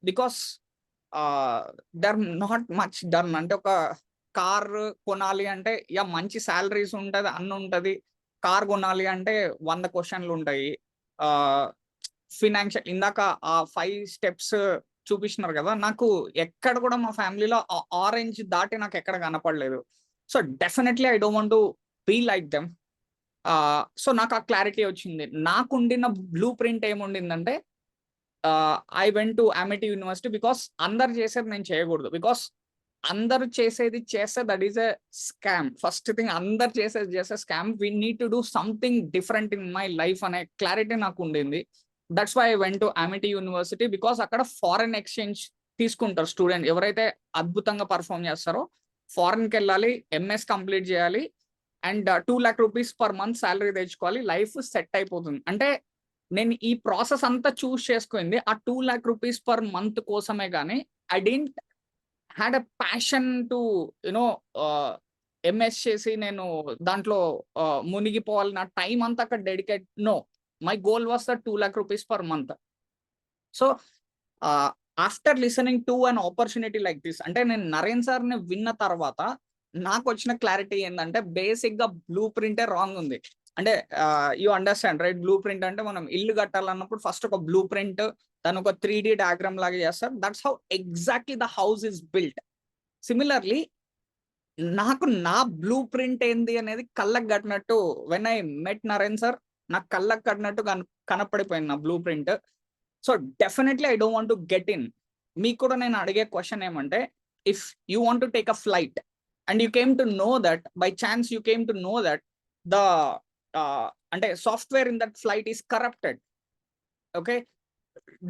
Because there not much done. అంటే ఒక కార్ కొనాలి అంటే, యా మంచి శాలరీస్ ఉంటుంది, అన్ని ఉంటుంది. కార్ కొనాలి అంటే 100 క్వశ్చన్లు ఉంటాయి. ఫినాన్షియల్, ఇందాక ఆ 5 steps చూపిస్తున్నారు కదా, నాకు ఎక్కడ కూడా మా ఫ్యామిలీలో ఆరెంజ్ దాటి నాకు ఎక్కడ కనపడలేదు. So definitely I don't want to be like them. So నాకు ఆ క్లారిటీ వచ్చింది. నాకు ఉండిన బ్లూ ప్రింట్ ఏముండిందంటే, I went to Amity university. Because అందరు చేసేది నేను చేయకూడదు. బికాస్ అందరు చేసేది చేస్తే that is a scam. First thing, అందరు చేసే scam. We need to do something different in my life అనే క్లారిటీ నాకు ఉండింది. That's why I went to Amity university. Because అక్కడ ఫారెన్ ఎక్స్చేంజ్ తీసుకుంటారు స్టూడెంట్. ఎవరైతే అద్భుతంగా పర్ఫామ్ చేస్తారో ఫారెన్కి వెళ్ళాలి, ఎంఎస్ కంప్లీట్ చేయాలి, and 2 lakh rupees per month salary తెచ్చుకోవాలి, లైఫ్ సెట్ అయిపోతుంది. అంటే నేను ఈ ప్రాసెస్ అంతా చూస్ చేసుకుంది ఆ 2 lakh rupees per month కోసమే, కానీ I didn't had a passion to you know MS చేసి నేను దాంట్లో మునిగిపోవాలి, నా టైం అంతా అక్కడ dedicate. No, my goal was the 2 lakh rupees per month. So after listening to an opportunity like this, అంటే నేను నరేన్ సార్ని విన్న తర్వాత నాకు వచ్చిన క్లారిటీ ఏంటంటే బేసిక్ గా బ్లూ ప్రింటే రాంగ్ ఉంది. అంటే you understand right? Blueprint అంటే మనం ఇల్లు కట్టాలన్నప్పుడు ఫస్ట్ ఒక బ్లూ ప్రింట్, దాని ఒక 3D డయాగ్రామ్ లాగా చేస్తారు. That's how exactly the house is built. Similarly నాకు నా బ్లూ ప్రింట్ ఏంది అనేది కళ్ళకు కట్టినట్టు when I met Naren sir, నాకు కళ్ళకు కట్టినట్టు కనపడిపోయింది నా blueprint. So definitely I don't want to get in. మీకు కూడా నేను అడిగే క్వశ్చన్ ఏమంటే, if you want to take a flight and you came to know that, by chance you came to know that the అంటే software in that flight is corrupted, okay,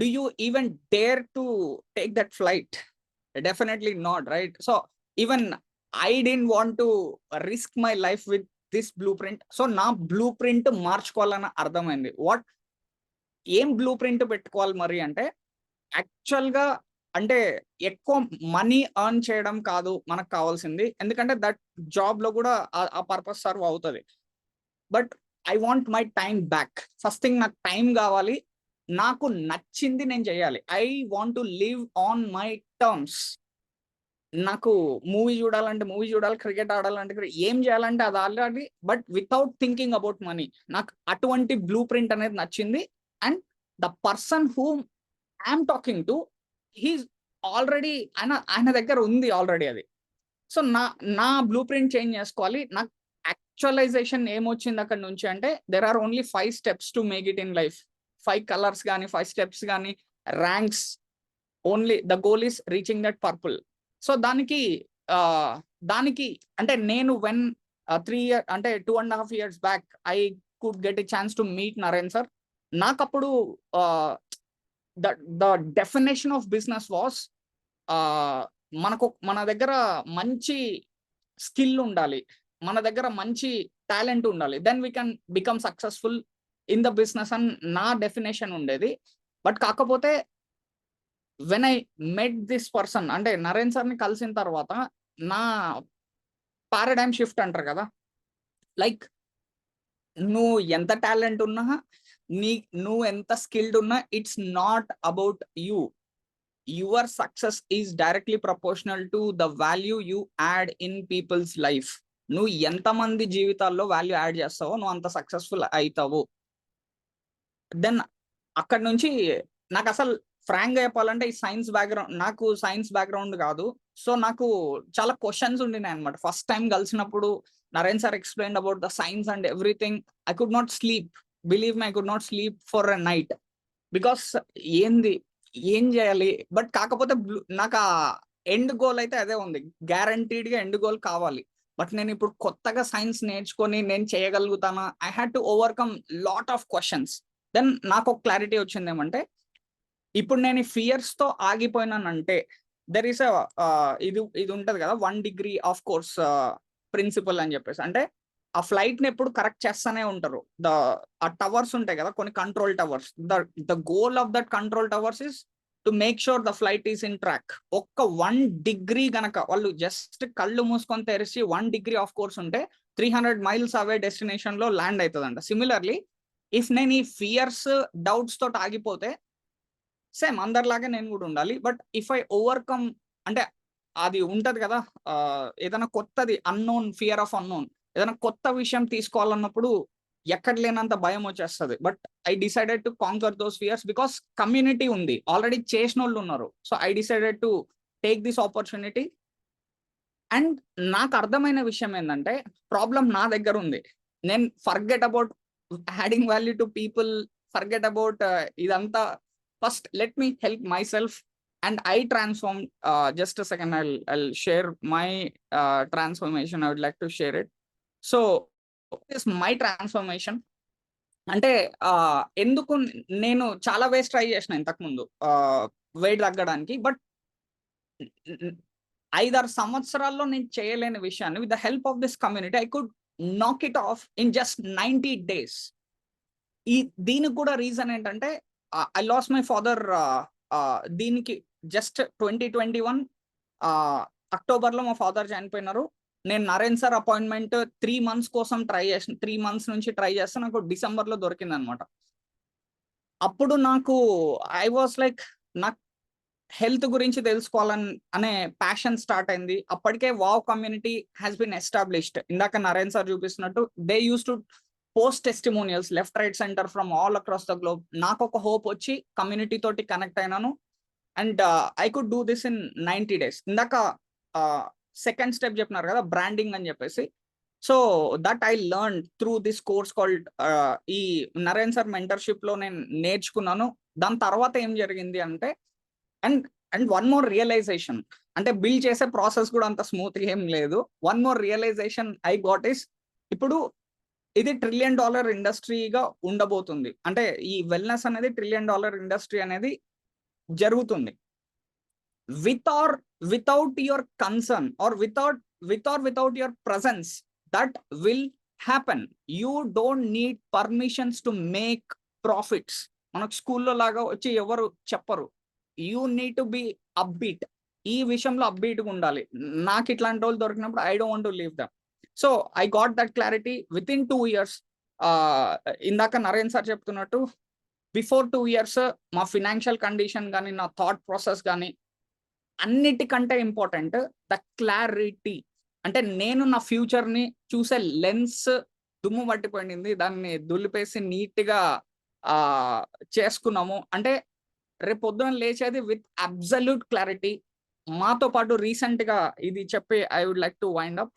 do you even dare to take that flight? Definitely not, right? So even I didn't want to risk my life with this blueprint. So na blueprint మార్చుకోవాలని అర్థమైంది. What ఏం blue print పెట్టుకోవాలి మరి అంటే, actual గా అంటే ఎక్కువ money earn చేయడం కాదు మనకు కావాల్సింది, ఎందుకంటే దట్ జాబ్ లో కూడా ఆ పర్పస్ సర్వ్ అవుతుంది. But I want my time back. First thing నాకు టైం కావాలి, నాకు నచ్చింది నేను చేయాలి. I want to live on my terms. నాకు మూవీ చూడాలంటే మూవీ చూడాలి, క్రికెట్ ఆడాలంటే ఏం చేయాలంటే అది already, but without thinking about money. నాకు అటువంటి బ్లూ ప్రింట్ అనేది నచ్చింది. And the person whom I'm talking to, he's already ఆయన దగ్గర ఉంది ఆల్రెడీ అది. సో నా బ్లూ ప్రింట్ చేంజ్ చేసుకోవాలి. నాకు యాక్చువలైజేషన్ ఏమొచ్చింది అక్కడ నుంచి అంటే, there are only 5 steps to make it in life. 5 colors కానీ 5 steps కానీ ranks, only the goal is reaching that purple. So దానికి అంటే నేను వెన్ 3 years అంటే 2.5 years back I could get a chance to meet Naren sir. నాకు అప్పుడు the definition of business was, మన దగ్గర మంచి స్కిల్ ఉండాలి, మన దగ్గర మంచి టాలెంట్ ఉండాలి, then we can become successful in the business అని నా డెఫినేషన్ ఉండేది. బట్ కాకపోతే when I met this person, అంటే నరేన్ సార్ని కలిసిన తర్వాత నా పారాడైమ్ షిఫ్ట్ అంటారు కదా, లైక్ నువ్వు ఎంత టాలెంట్ ఉన్నా, నువ్వు ఎంత స్కిల్డ్ ఉన్నా, it's not about you. Your success is directly proportional to the value you add in people's life. నువ్వు ఎంతమంది జీవితాల్లో వాల్యూ యాడ్ చేస్తావో నువ్వు అంత సక్సెస్ఫుల్ అవుతావు. దెన్ అక్కడ నుంచి నాకు అసలు ఫ్రాంక్ గా చెప్పాలంటే ఈ సైన్స్ బ్యాక్గ్రౌండ్, నాకు సైన్స్ బ్యాక్గ్రౌండ్ కాదు. సో నాకు చాలా క్వశ్చన్స్ ఉండినాయి అనమాట. ఫస్ట్ టైం కలిసినప్పుడు Naren sir explain about the science and everything. I could not sleep, believe me, I could not sleep for a night, because ఏం చేయాలి. బట్ కాకపోతే నాకు ఆ ఎండ్ గోల్ అయితే అదే ఉంది, గ్యారంటీడ్ గా ఎండ్ గోల్ కావాలి. బట్ నేను ఇప్పుడు కొత్తగా సైన్స్ నేర్చుకొని నేను చేయగలుగుతానా? I had to overcome lot of questions. Then నాకు ఒక క్లారిటీ వచ్చింది ఏమంటే, ఇప్పుడు నేను ఫియర్స్ తో ఆగిపోయినానంటే దెర్ ఈస్ ఇది ఉంటది కదా 1 degree ఆఫ్ కోర్స్ ప్రిన్సిపల్ అని చెప్పేసి. అంటే ఆ ఫ్లైట్ ని ఎప్పుడు కరెక్ట్ చేస్తానే ఉంటారు. ఆ టవర్స్ ఉంటాయి కదా కొన్ని control towers, the goal of that control towers is to make sure the flight is in track. ఒక్క 1 degree గనక వాళ్ళు జస్ట్ కళ్ళు మూసుకొని తెరిచి 1 degree ఆఫ్ కోర్స్ ఉంటే 300 miles అవే డెస్టినేషన్ లో ల్యాండ్ అవుతుందంట. సిమిలర్లీ ఇఫ్ నేను ఈ ఫియర్స్ డౌట్స్ తోటి ఆగిపోతే సేమ్ అందరిలాగే నేను కూడా ఉండాలి. బట్ ఇఫ్ ఐ ఓవర్కమ్, అంటే అది ఉంటది కదా ఏదైనా కొత్తది, అన్నోన్, ఫియర్ ఆఫ్ అన్నోన్, ఏదైనా కొత్త విషయం తీసుకోవాలన్నప్పుడు ఎక్కడ లేనంత భయం వచ్చేస్తుంది. But I decided to conquer those fears because community ఉంది, ఆల్రెడీ చేసిన వాళ్ళు ఉన్నారు. So I decided to take this opportunity. And నాకు అర్థమైన విషయం ఏంటంటే, ప్రాబ్లం నా దగ్గర ఉంది. నేను forget about adding value to people, forget about ఇదంతా. First, let me help myself and I transform. Just a second, I'll share my transformation. I would like to share it. So, this is my transformation. అంటే ఎందుకు నేను చాలా వేస్ try చేసిన ఇంతకుముందు wait తగ్గడానికి. But 5-6 సంవత్సరాల్లో నేను చేయలేని విషయాన్ని with the help of this community I could knock it off in just 90 days. దీనికి కూడా రీజన్ ఏంటంటే ఐ లాస్ మై ఫాదర్ దీనికి జస్ట్ 2021 అక్టోబర్లో మా ఫాదర్ చనిపోయినారు. నేను నరేన్ సార్ అపాయింట్మెంట్ 3 months కోసం ట్రై చేసిన, 3 months నుంచి ట్రై చేస్తే నాకు డిసెంబర్లో దొరికింది అనమాట. అప్పుడు నాకు ఐ వాస్ లైక్ నాకు హెల్త్ గురించి తెలుసుకోవాలని అనే ప్యాషన్ స్టార్ట్ అయింది. అప్పటికే wow community has been established. ఇందాక నరేన్ సార్ చూపిస్తున్నట్టు they use to post testimonials left right centre from all across the globe. నాకు ఒక హోప్ వచ్చి కమ్యూనిటీ తోటి కనెక్ట్ అయినాను and I could do this in 90 days. ఇందాక సెకండ్ స్టెప్ చెప్పినారు కదా బ్రాండింగ్ అని చెప్పేసి. So that I learn through this course called ఈ నరేన్ సార్ మెంటర్షిప్ లో నేను నేర్చుకున్నాను. దాని తర్వాత ఏం జరిగింది అంటే అండ్ వన్ మోర్ రియలైజేషన్, అంటే బిల్డ్ చేసే ప్రాసెస్ కూడా అంత స్మూత్ ఏం లేదు. One more realisation I got is ఇప్పుడు ఇది $1 trillion ఇండస్ట్రీగా ఉండబోతుంది. అంటే ఈ వెల్నెస్ అనేది $1 trillion ఇండస్ట్రీ అనేది జరుగుతుంది. without your concern or without your presence, that will happen. You don't need permissions to make profits. మనకు స్కూల్లో లాగా వచ్చి ఎవరు చెప్పరు. You need to be upbeat. ఈ విషయంలో అప్బీట్గా ఉండాలి. నాకు ఇట్లాంటి వాళ్ళు దొరికినప్పుడు I don't want to leave them. So I got that clarity within 2 years. ఇందాక నరేన్ సార్ చెప్తున్నట్టు బిఫోర్ 2 years మా ఫినాన్షియల్ కండిషన్ కానీ నా థాట్ ప్రాసెస్ కానీ అన్నిటికంటే ఇంపార్టెంట్ ద క్లారిటీ. అంటే నేను నా ఫ్యూచర్ని చూసే లెన్స్ దుమ్ము పట్టిపోయింది, దాన్ని దులిపేసి నీట్గా చేసుకున్నాము. అంటే రేపు పొద్దున లేచేది విత్ అబ్సల్యూట్ క్లారిటీ. మాతో పాటు రీసెంట్గా ఇది చెప్పి I would like to wind up.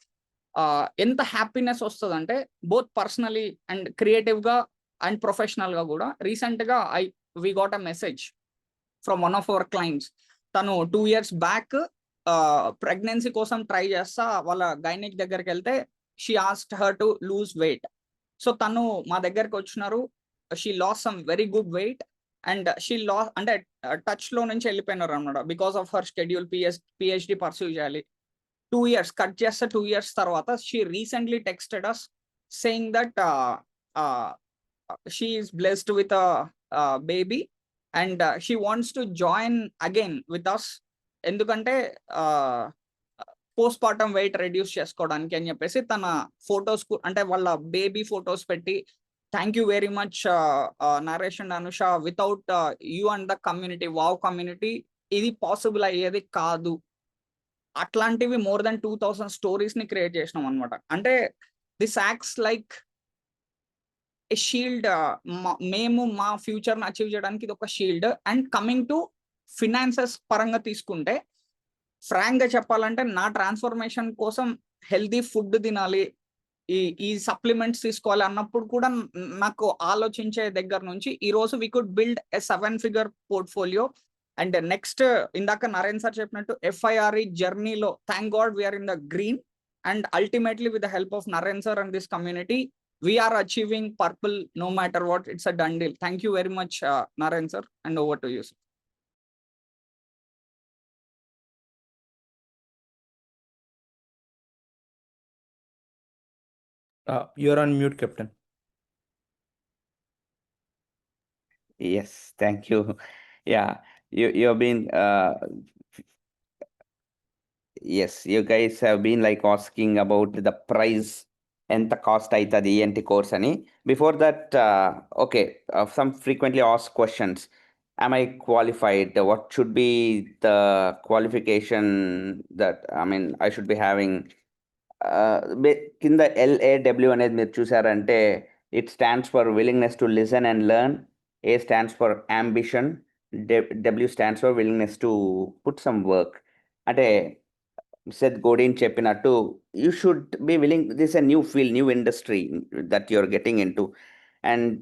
ఎంత హ్యాపీనెస్ వస్తుంది అంటే బోత్ పర్సనలీ అండ్ క్రియేటివ్గా అండ్ ప్రొఫెషనల్గా కూడా. రీసెంట్గా we got a message from one of our clients. తను 2 years బ్యాక్ ప్రెగ్నెన్సీ కోసం ట్రై చేస్తా వాళ్ళ గైనిక్ దగ్గరికి వెళ్తే she asked her to lose weight. So తను మా దగ్గరికి వచ్చినారు. She loss some very good weight and she loss అంటే టచ్లో నుంచి వెళ్ళిపోయినారు అనమాట. Because of her schedule PhD pursue చేయాలి. 2 years కట్ చేస్తే 2 years తర్వాత she recently texted us saying that she is blessed with a baby and she wants to join again with us. ఎందుకంటే post partum weight reduce చేసుకోవడానికి అని చెప్పేసి తన photos అంటే వాళ్ళ బేబీ ఫొటోస్ పెట్టి thank you very much Naresh and Anusha, without you and the community, wow community ఇది possible అయ్యేది కాదు. అట్లాంటివి మోర్ దెన్ 2000 స్టోరీస్ని క్రియేట్ చేసినాం అనమాట. అంటే this acts like A shield. మేము మా ఫ్యూచర్ని అచీవ్ చేయడానికి ఇది ఒక shield. And coming to finances పరంగా తీసుకుంటే ఫ్రాంక్గా చెప్పాలంటే నా ట్రాన్స్ఫర్మేషన్ కోసం హెల్దీ ఫుడ్ తినాలి, ఈ సప్లిమెంట్స్ తీసుకోవాలి అన్నప్పుడు కూడా నాకు ఆలోచించే దగ్గర నుంచి ఈరోజు we could build a 7-figure portfolio. And next ఇందాక నరేన్ సార్ చెప్పినట్టు FIRE జర్నీలో thank God we're in the green. And ultimately with the help of Naren sir and this community we are achieving purple no matter what. It's a done deal. Thank you very much, Narayan sir, and over to you, sir. You're on mute, Captain. Yes, thank you. Yeah, you've been yes, you guys have been like asking about the price ఎంత cost అవుతుంది ఏంటి course అని. Before that some frequently asked questions. Am I qualified? What should be the qualification that I should be having? కింద LAW అనేది మీరు చూసారంటే it stands for willingness to listen and learn. A stands for ambition. W stands for willingness to put some work. అంటే Seth Godin చెప్పినట్టు you should be willing. This is a new field, new industry that you're getting into. And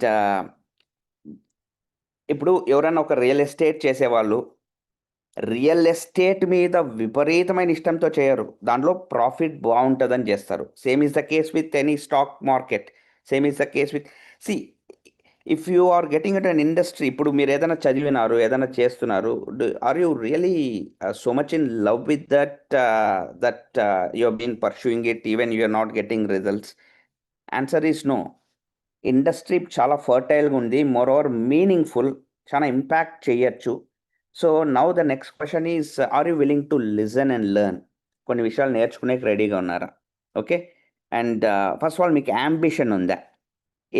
ఇప్పుడు ఎవరైనా ఒక real estate చేసేవాళ్ళు real estate మీద విపరీతమైన ఇష్టంతో చేయరు, దాంట్లో ప్రాఫిట్ బాగుంటుందని చేస్తారు. Same is the case with any stock market. Same is the case with if you are getting it an industry, ఇప్పుడు మీరు ఏదైనా చదివినారు, ఏదైనా చేస్తున్నారు, are you really so much in love with that you have been pursuing it even you are not getting results? Answer is no. Industry చాలా ఫర్టైల్గా ఉంది, more over meaningful, చాలా ఇంపాక్ట్ చేయొచ్చు. So now the next question is, are you willing to listen and learn? కొన్ని విషయాలు నేర్చుకునేకి రెడీగా ఉన్నారా? Okay. And first of all మీకు అంబిషన్ ఉందా?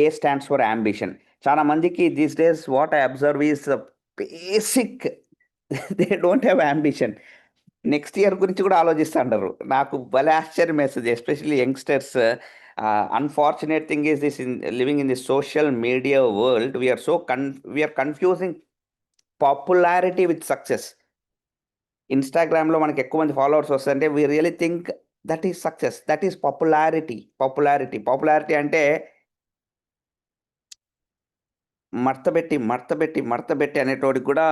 A stands for ambition. చాలా మందికి these days what I observe is basic they don't have ambition. Next year గురించి కూడా ఆలోచిస్తుంటారు. నాకు భలే ఆశ్చర్యం వేస్తుంది, especially youngsters. Unfortunate thing is this, in living in the social media world, we are confusing popularity with success. ఇన్స్టాగ్రామ్లో మనకి ఎక్కువ మంది ఫాలోవర్స్ వస్తుంటే we really think that is success, that is popularity అంటే మడతబెట్టి అనేటోడికి కూడా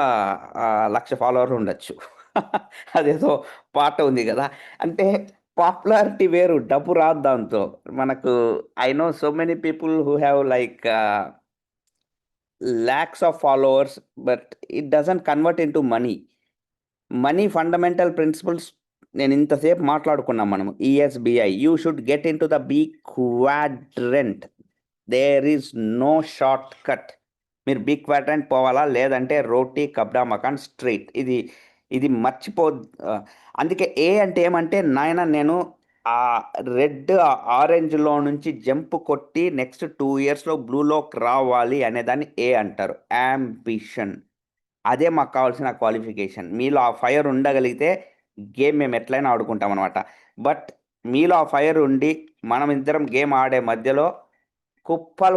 1,00,000 ఫాలోవర్లు ఉండొచ్చు. అదేదో పాట ఉంది కదా. అంటే పాపులారిటీ వేరు, డబ్బు రాదు దాంతో. మనకు I know so many people who have like lakhs of followers, but it doesn't convert into money. Money fundamental principles నేను ఇంతసేపు మాట్లాడుకున్నాం మనము. ESBI, you should get into the B quadrant. There is no shortcut. మీరు B quadrant పోవాలా, లేదంటే రోటీ కబ్డా మకాన్ straight. ఇది అందుకే ఏ అంటే ఏమంటే, నాయన నేను ఆ రెడ్ ఆరెంజ్లో నుంచి జంప్ కొట్టి నెక్స్ట్ 2 yearsలో బ్లూలోకి రావాలి అనేదాన్ని ఏ అంటారు, అంబిషన్. అదే మాకు కావాల్సిన క్వాలిఫికేషన్. మీలో ఆ ఫైర్ ఉండగలిగితే గేమ్ మేము ఎట్లయినా ఆడుకుంటాం అనమాట. బట్ మీలో ఆ ఫైర్ ఉండి మనం ఇద్దరం గేమ్ ఆడే మధ్యలో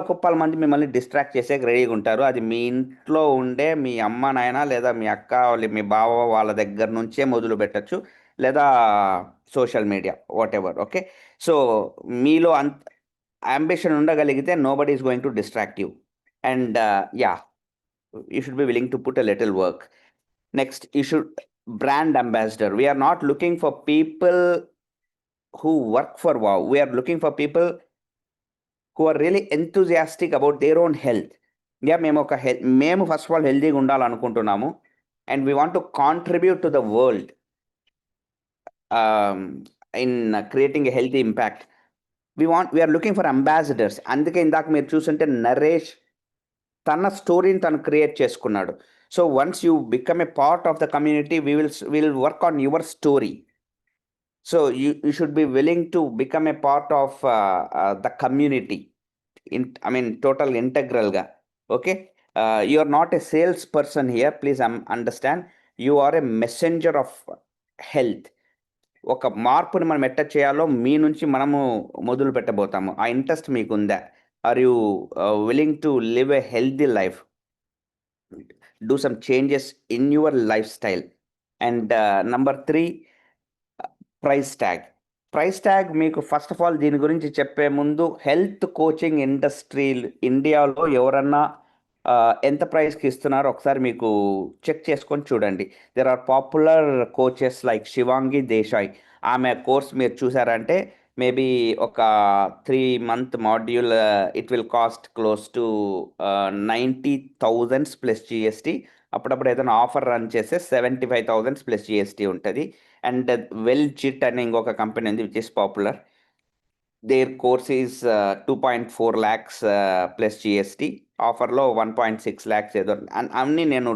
కుప్పలు మంది మిమ్మల్ని డిస్ట్రాక్ట్ చేసే రెడీగా ఉంటారు. అది మీ ఇంట్లో ఉండే మీ అమ్మ నాయన, లేదా మీ అక్క, మీ బావ వాళ్ళ దగ్గర నుంచే మొదలు పెట్టచ్చు, లేదా social media, what ever. Okay. So మీలో అంబిషన్ ఉండగలిగితే nobody is going to distract you. And you should be willing to put a little work. Next, you should brand ambassador. We are not looking for people who work for WOW. We are looking for people who are really enthusiastic about their own health. మేము first of all హెల్దీగా ఉండాలనుకుంటున్నాము, and we want to contribute to the world in creating a healthy impact. We're looking for ambassadors. అందుకే ఇందాక మీరు చూస్తుంటే నరేష్ తన స్టోరీని తను క్రియేట్ చేసుకున్నాడు. So once you become a part of the community, will work on your story. So you should be willing to become a part of the community, total ఇంటగ్రల్గా. Okay. You are not a sales person here, please understand. You are a messenger of health. ఒక మార్పుని మనం ఎట్ట చేయాలో మీ నుంచి మనము మొదలు పెట్టబోతాము. ఆ ఇంట్రెస్ట్ మీకు ఉందా? Are you willing to live a healthy life? Do some changes in your lifestyle. And number 3, price tag. Price tag మీకు ఫస్ట్ ఆఫ్ ఆల్ దీని గురించి చెప్పే ముందు, హెల్త్ కోచింగ్ ఇండస్ట్రీ ఇండియాలో ఎవరన్నా ఎంత ప్రైస్కి ఇస్తున్నారో ఒకసారి మీకు చెక్ చేసుకొని చూడండి. There are popular coaches like Shivangi Desai. ఆమె కోర్స్ మీరు చూసారంటే మేబీ ఒక 3-month module, it will cost close to 90,000 plus GST. అప్పుడప్పుడు ఏదైనా ఆఫర్ రన్ చేస్తే 75,000 ప్లస్ GST ఉంటుంది. అండ్ వెల్జిట్ అనే ఇంకొక కంపెనీ ఉంది which is popular. Their course is 2.4 lakhs plus GST. ఆఫర్లో 1.6 lakhs ఏదో. అన్నీ నేను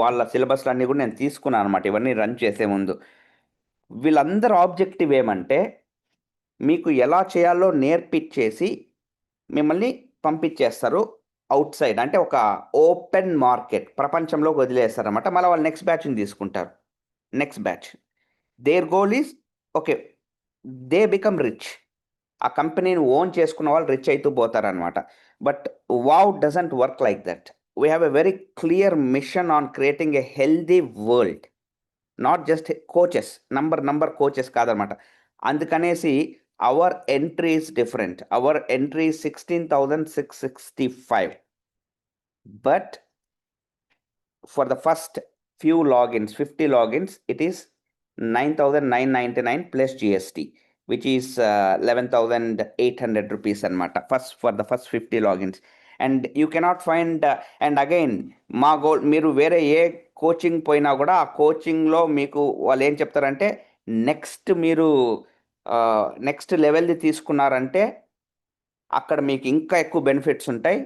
వాళ్ళ సిలబస్లు అన్నీ కూడా నేను తీసుకున్నాను అనమాట, ఇవన్నీ రన్ చేసే ముందు. వీళ్ళందరూ ఆబ్జెక్టివ్ ఏమంటే, మీకు ఎలా చేయాలో నేర్పించేసి మిమ్మల్ని పంపించేస్తారు అవుట్ సైడ్, అంటే ఒక ఓపెన్ మార్కెట్ ప్రపంచంలోకి వదిలేస్తారనమాట. మళ్ళీ వాళ్ళు నెక్స్ట్ బ్యాచ్ని తీసుకుంటారు. Next batch their goal is okay, they become rich. ఆ కంపెనీని ఓన్ చేసుకున్న వాళ్ళు రిచ్ అవుతూ పోతారనమాట. But wow doesn't work like that. We have a very clear mission on creating a healthy world, not just coaches, number coaches కాదనమాట. అందుకనేసి our entry is different. Our entry is 16,665. But for the first few logins, 50 logins, it is 9,999 plus GST, which is 11,800 rupees anamata. For the first 50 logins. And you cannot find and again మా goal మీరు వేరే ఏ coaching పోయినా కూడా ఆ కోచింగ్లో మీకు వాళ్ళు ఏం చెప్తారంటే నెక్స్ట్ మీరు నెక్స్ట్ లెవెల్ది తీసుకున్నారంటే అక్కడ మీకు ఇంకా ఎక్కువ బెనిఫిట్స్ ఉంటాయి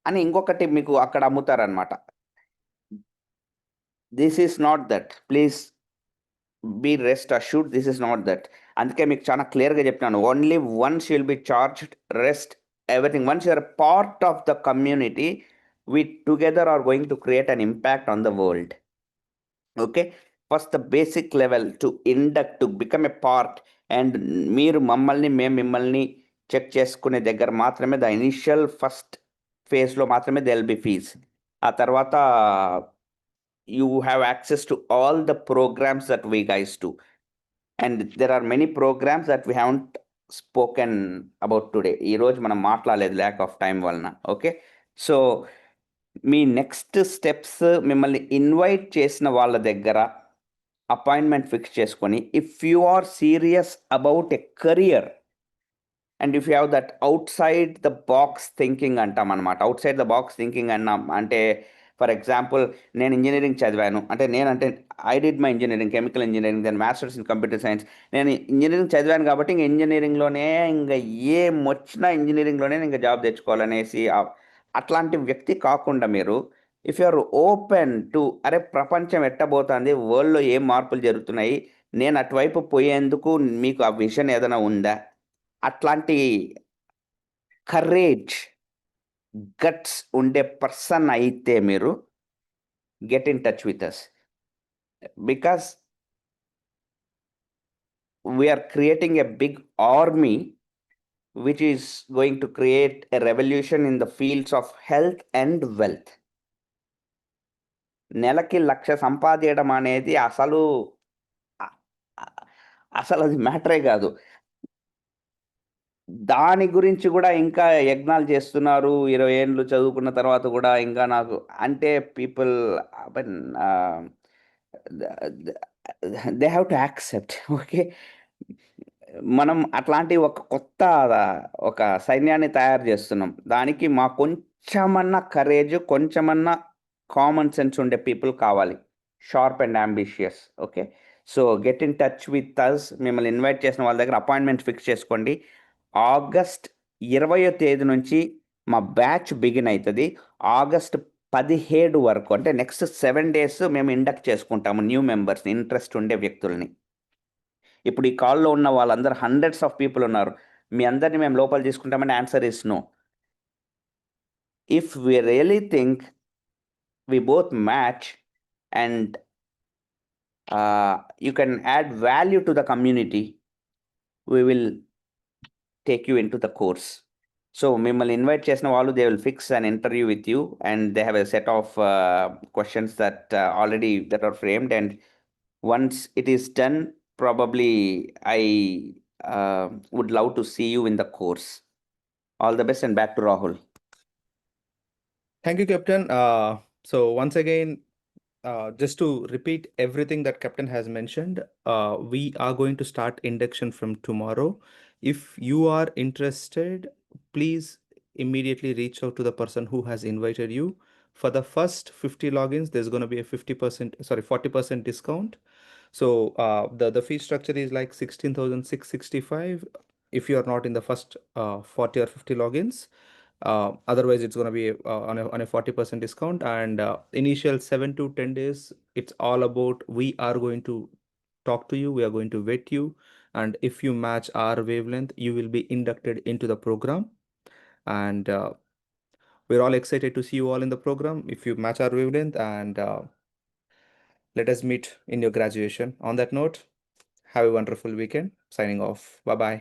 అని ఇంకొకటి మీకు అక్కడ అమ్ముతారనమాట. This is not that, please be rest assured, this is not that. అందుకే మీకు చాలా క్లియర్గా చెప్తున్నాను, only once you'll be charged, rest everything. Once you are part of the community, we together are going to create an impact on the world. Okay, first the basic level to induct, to become a part, and మీరు మమ్మల్ని మేము మిమ్మల్ని check చేసుకునే దగ్గర మాత్రమే the initial first ఫేజ్లో మాత్రమే they will be fees. ఆ తర్వాత you have access to all the programs that we guys do, and there are many programs that we haven't spoken about today. ఈరోజు మనం మాట్లాడలేదు ల్యాక్ ఆఫ్ టైం వలన. Okay, so మీ next steps మిమ్మల్ని invite చేసిన వాళ్ళ దగ్గర అపాయింట్మెంట్ ఫిక్స్ చేసుకొని, if you are serious about a career and if you have that outside the box thinking అంటాం అనమాట. Outside the box thinking అన్నాం అంటే, ఫర్ ఎగ్జాంపుల్ నేను ఇంజనీరింగ్ చదివాను అంటే, I did my engineering, chemical engineering, then masters in computer science. నేను engineering చదివాను కాబట్టి ఇంక ఇంజనీరింగ్లోనే ఇంకా ఏం వచ్చినా ఇంజనీరింగ్లోనే ఇంకా జాబ్ తెచ్చుకోవాలనేసి అట్లాంటి వ్యక్తి కాకుండా మీరు, if you are open to అరే ప్రపంచం ఎట్టబోతుంది, వరల్డ్లో ఏం మార్పులు జరుగుతున్నాయి, నేను అటువైపు పోయేందుకు మీకు ఆ విజన్ ఏదైనా ఉందా, అట్లాంటి కరేజ్ గట్స్ ఉండే పర్సన్ అయితే మీరు get in touch with us, because we are creating a big army which is going to create a revolution in the fields of health and wealth. నెలకి 1,00,000 సంపాదించడం అనేది అసలు అది మ్యాటరే కాదు. దాని గురించి కూడా ఇంకా యజ్ఞాలు చేస్తున్నారు 20 ఏళ్ళు చదువుకున్న తర్వాత కూడా. ఇంకా నాకు అంటే people they have to accept. Okay, మనం అట్లాంటి ఒక సైన్యాన్ని తయారు చేస్తున్నాం. దానికి మా కొంచెమన్నా కరేజ్, కొంచెమన్నా కామన్ సెన్స్ ఉండే పీపుల్ కావాలి, sharp and ambitious. Okay, so get in touch with us. మిమ్మల్ని ఇన్వైట్ చేసిన వాళ్ళ దగ్గర అపాయింట్మెంట్ ఫిక్స్ చేసుకోండి. ఆగస్ట్ 20వ తేదీ నుంచి మా బ్యాచ్ బిగిన్ అవుతుంది. ఆగస్ట్ 17 వరకు అంటే నెక్స్ట్ 7 days మేము ఇండక్ట్ చేసుకుంటాము న్యూ మెంబర్స్ని, ఇంట్రెస్ట్ ఉండే వ్యక్తుల్ని. ఇప్పుడు ఈ కాల్లో ఉన్న వాళ్ళందరూ హండ్రెడ్స్ ఆఫ్ పీపుల్ ఉన్నారు. మీ అందరిని మేము లోపల తీసుకుంటామని answer is no. If we really think we both match and you can add value to the community, we will take you into the course. So మిమ్మల్ని ఇన్వైట్ చేసిన వాళ్ళు, they will fix an interview with you and they have a set of questions that already that are framed, and once it is done, probably I would love to see you in the course. All the best, and back to Rahul. Thank you, Captain. So once again, just to repeat everything that Captain has mentioned, we are going to start induction from tomorrow. If you are interested, please immediately reach out to the person who has invited you. For the first 50 logins, there's going to be a 40% discount. So the fee structure is like 16,665 if you are not in the first 40 or 50 logins. Otherwise, it's going to be on a 40% discount, and initial 7 to 10 days, it's all about we are going to talk to you, we are going to vet you, and if you match our wavelength, you will be inducted into the program. And we're all excited to see you all in the program if you match our wavelength, and let us meet in your graduation. On that note, have a wonderful weekend. Signing off. Bye bye.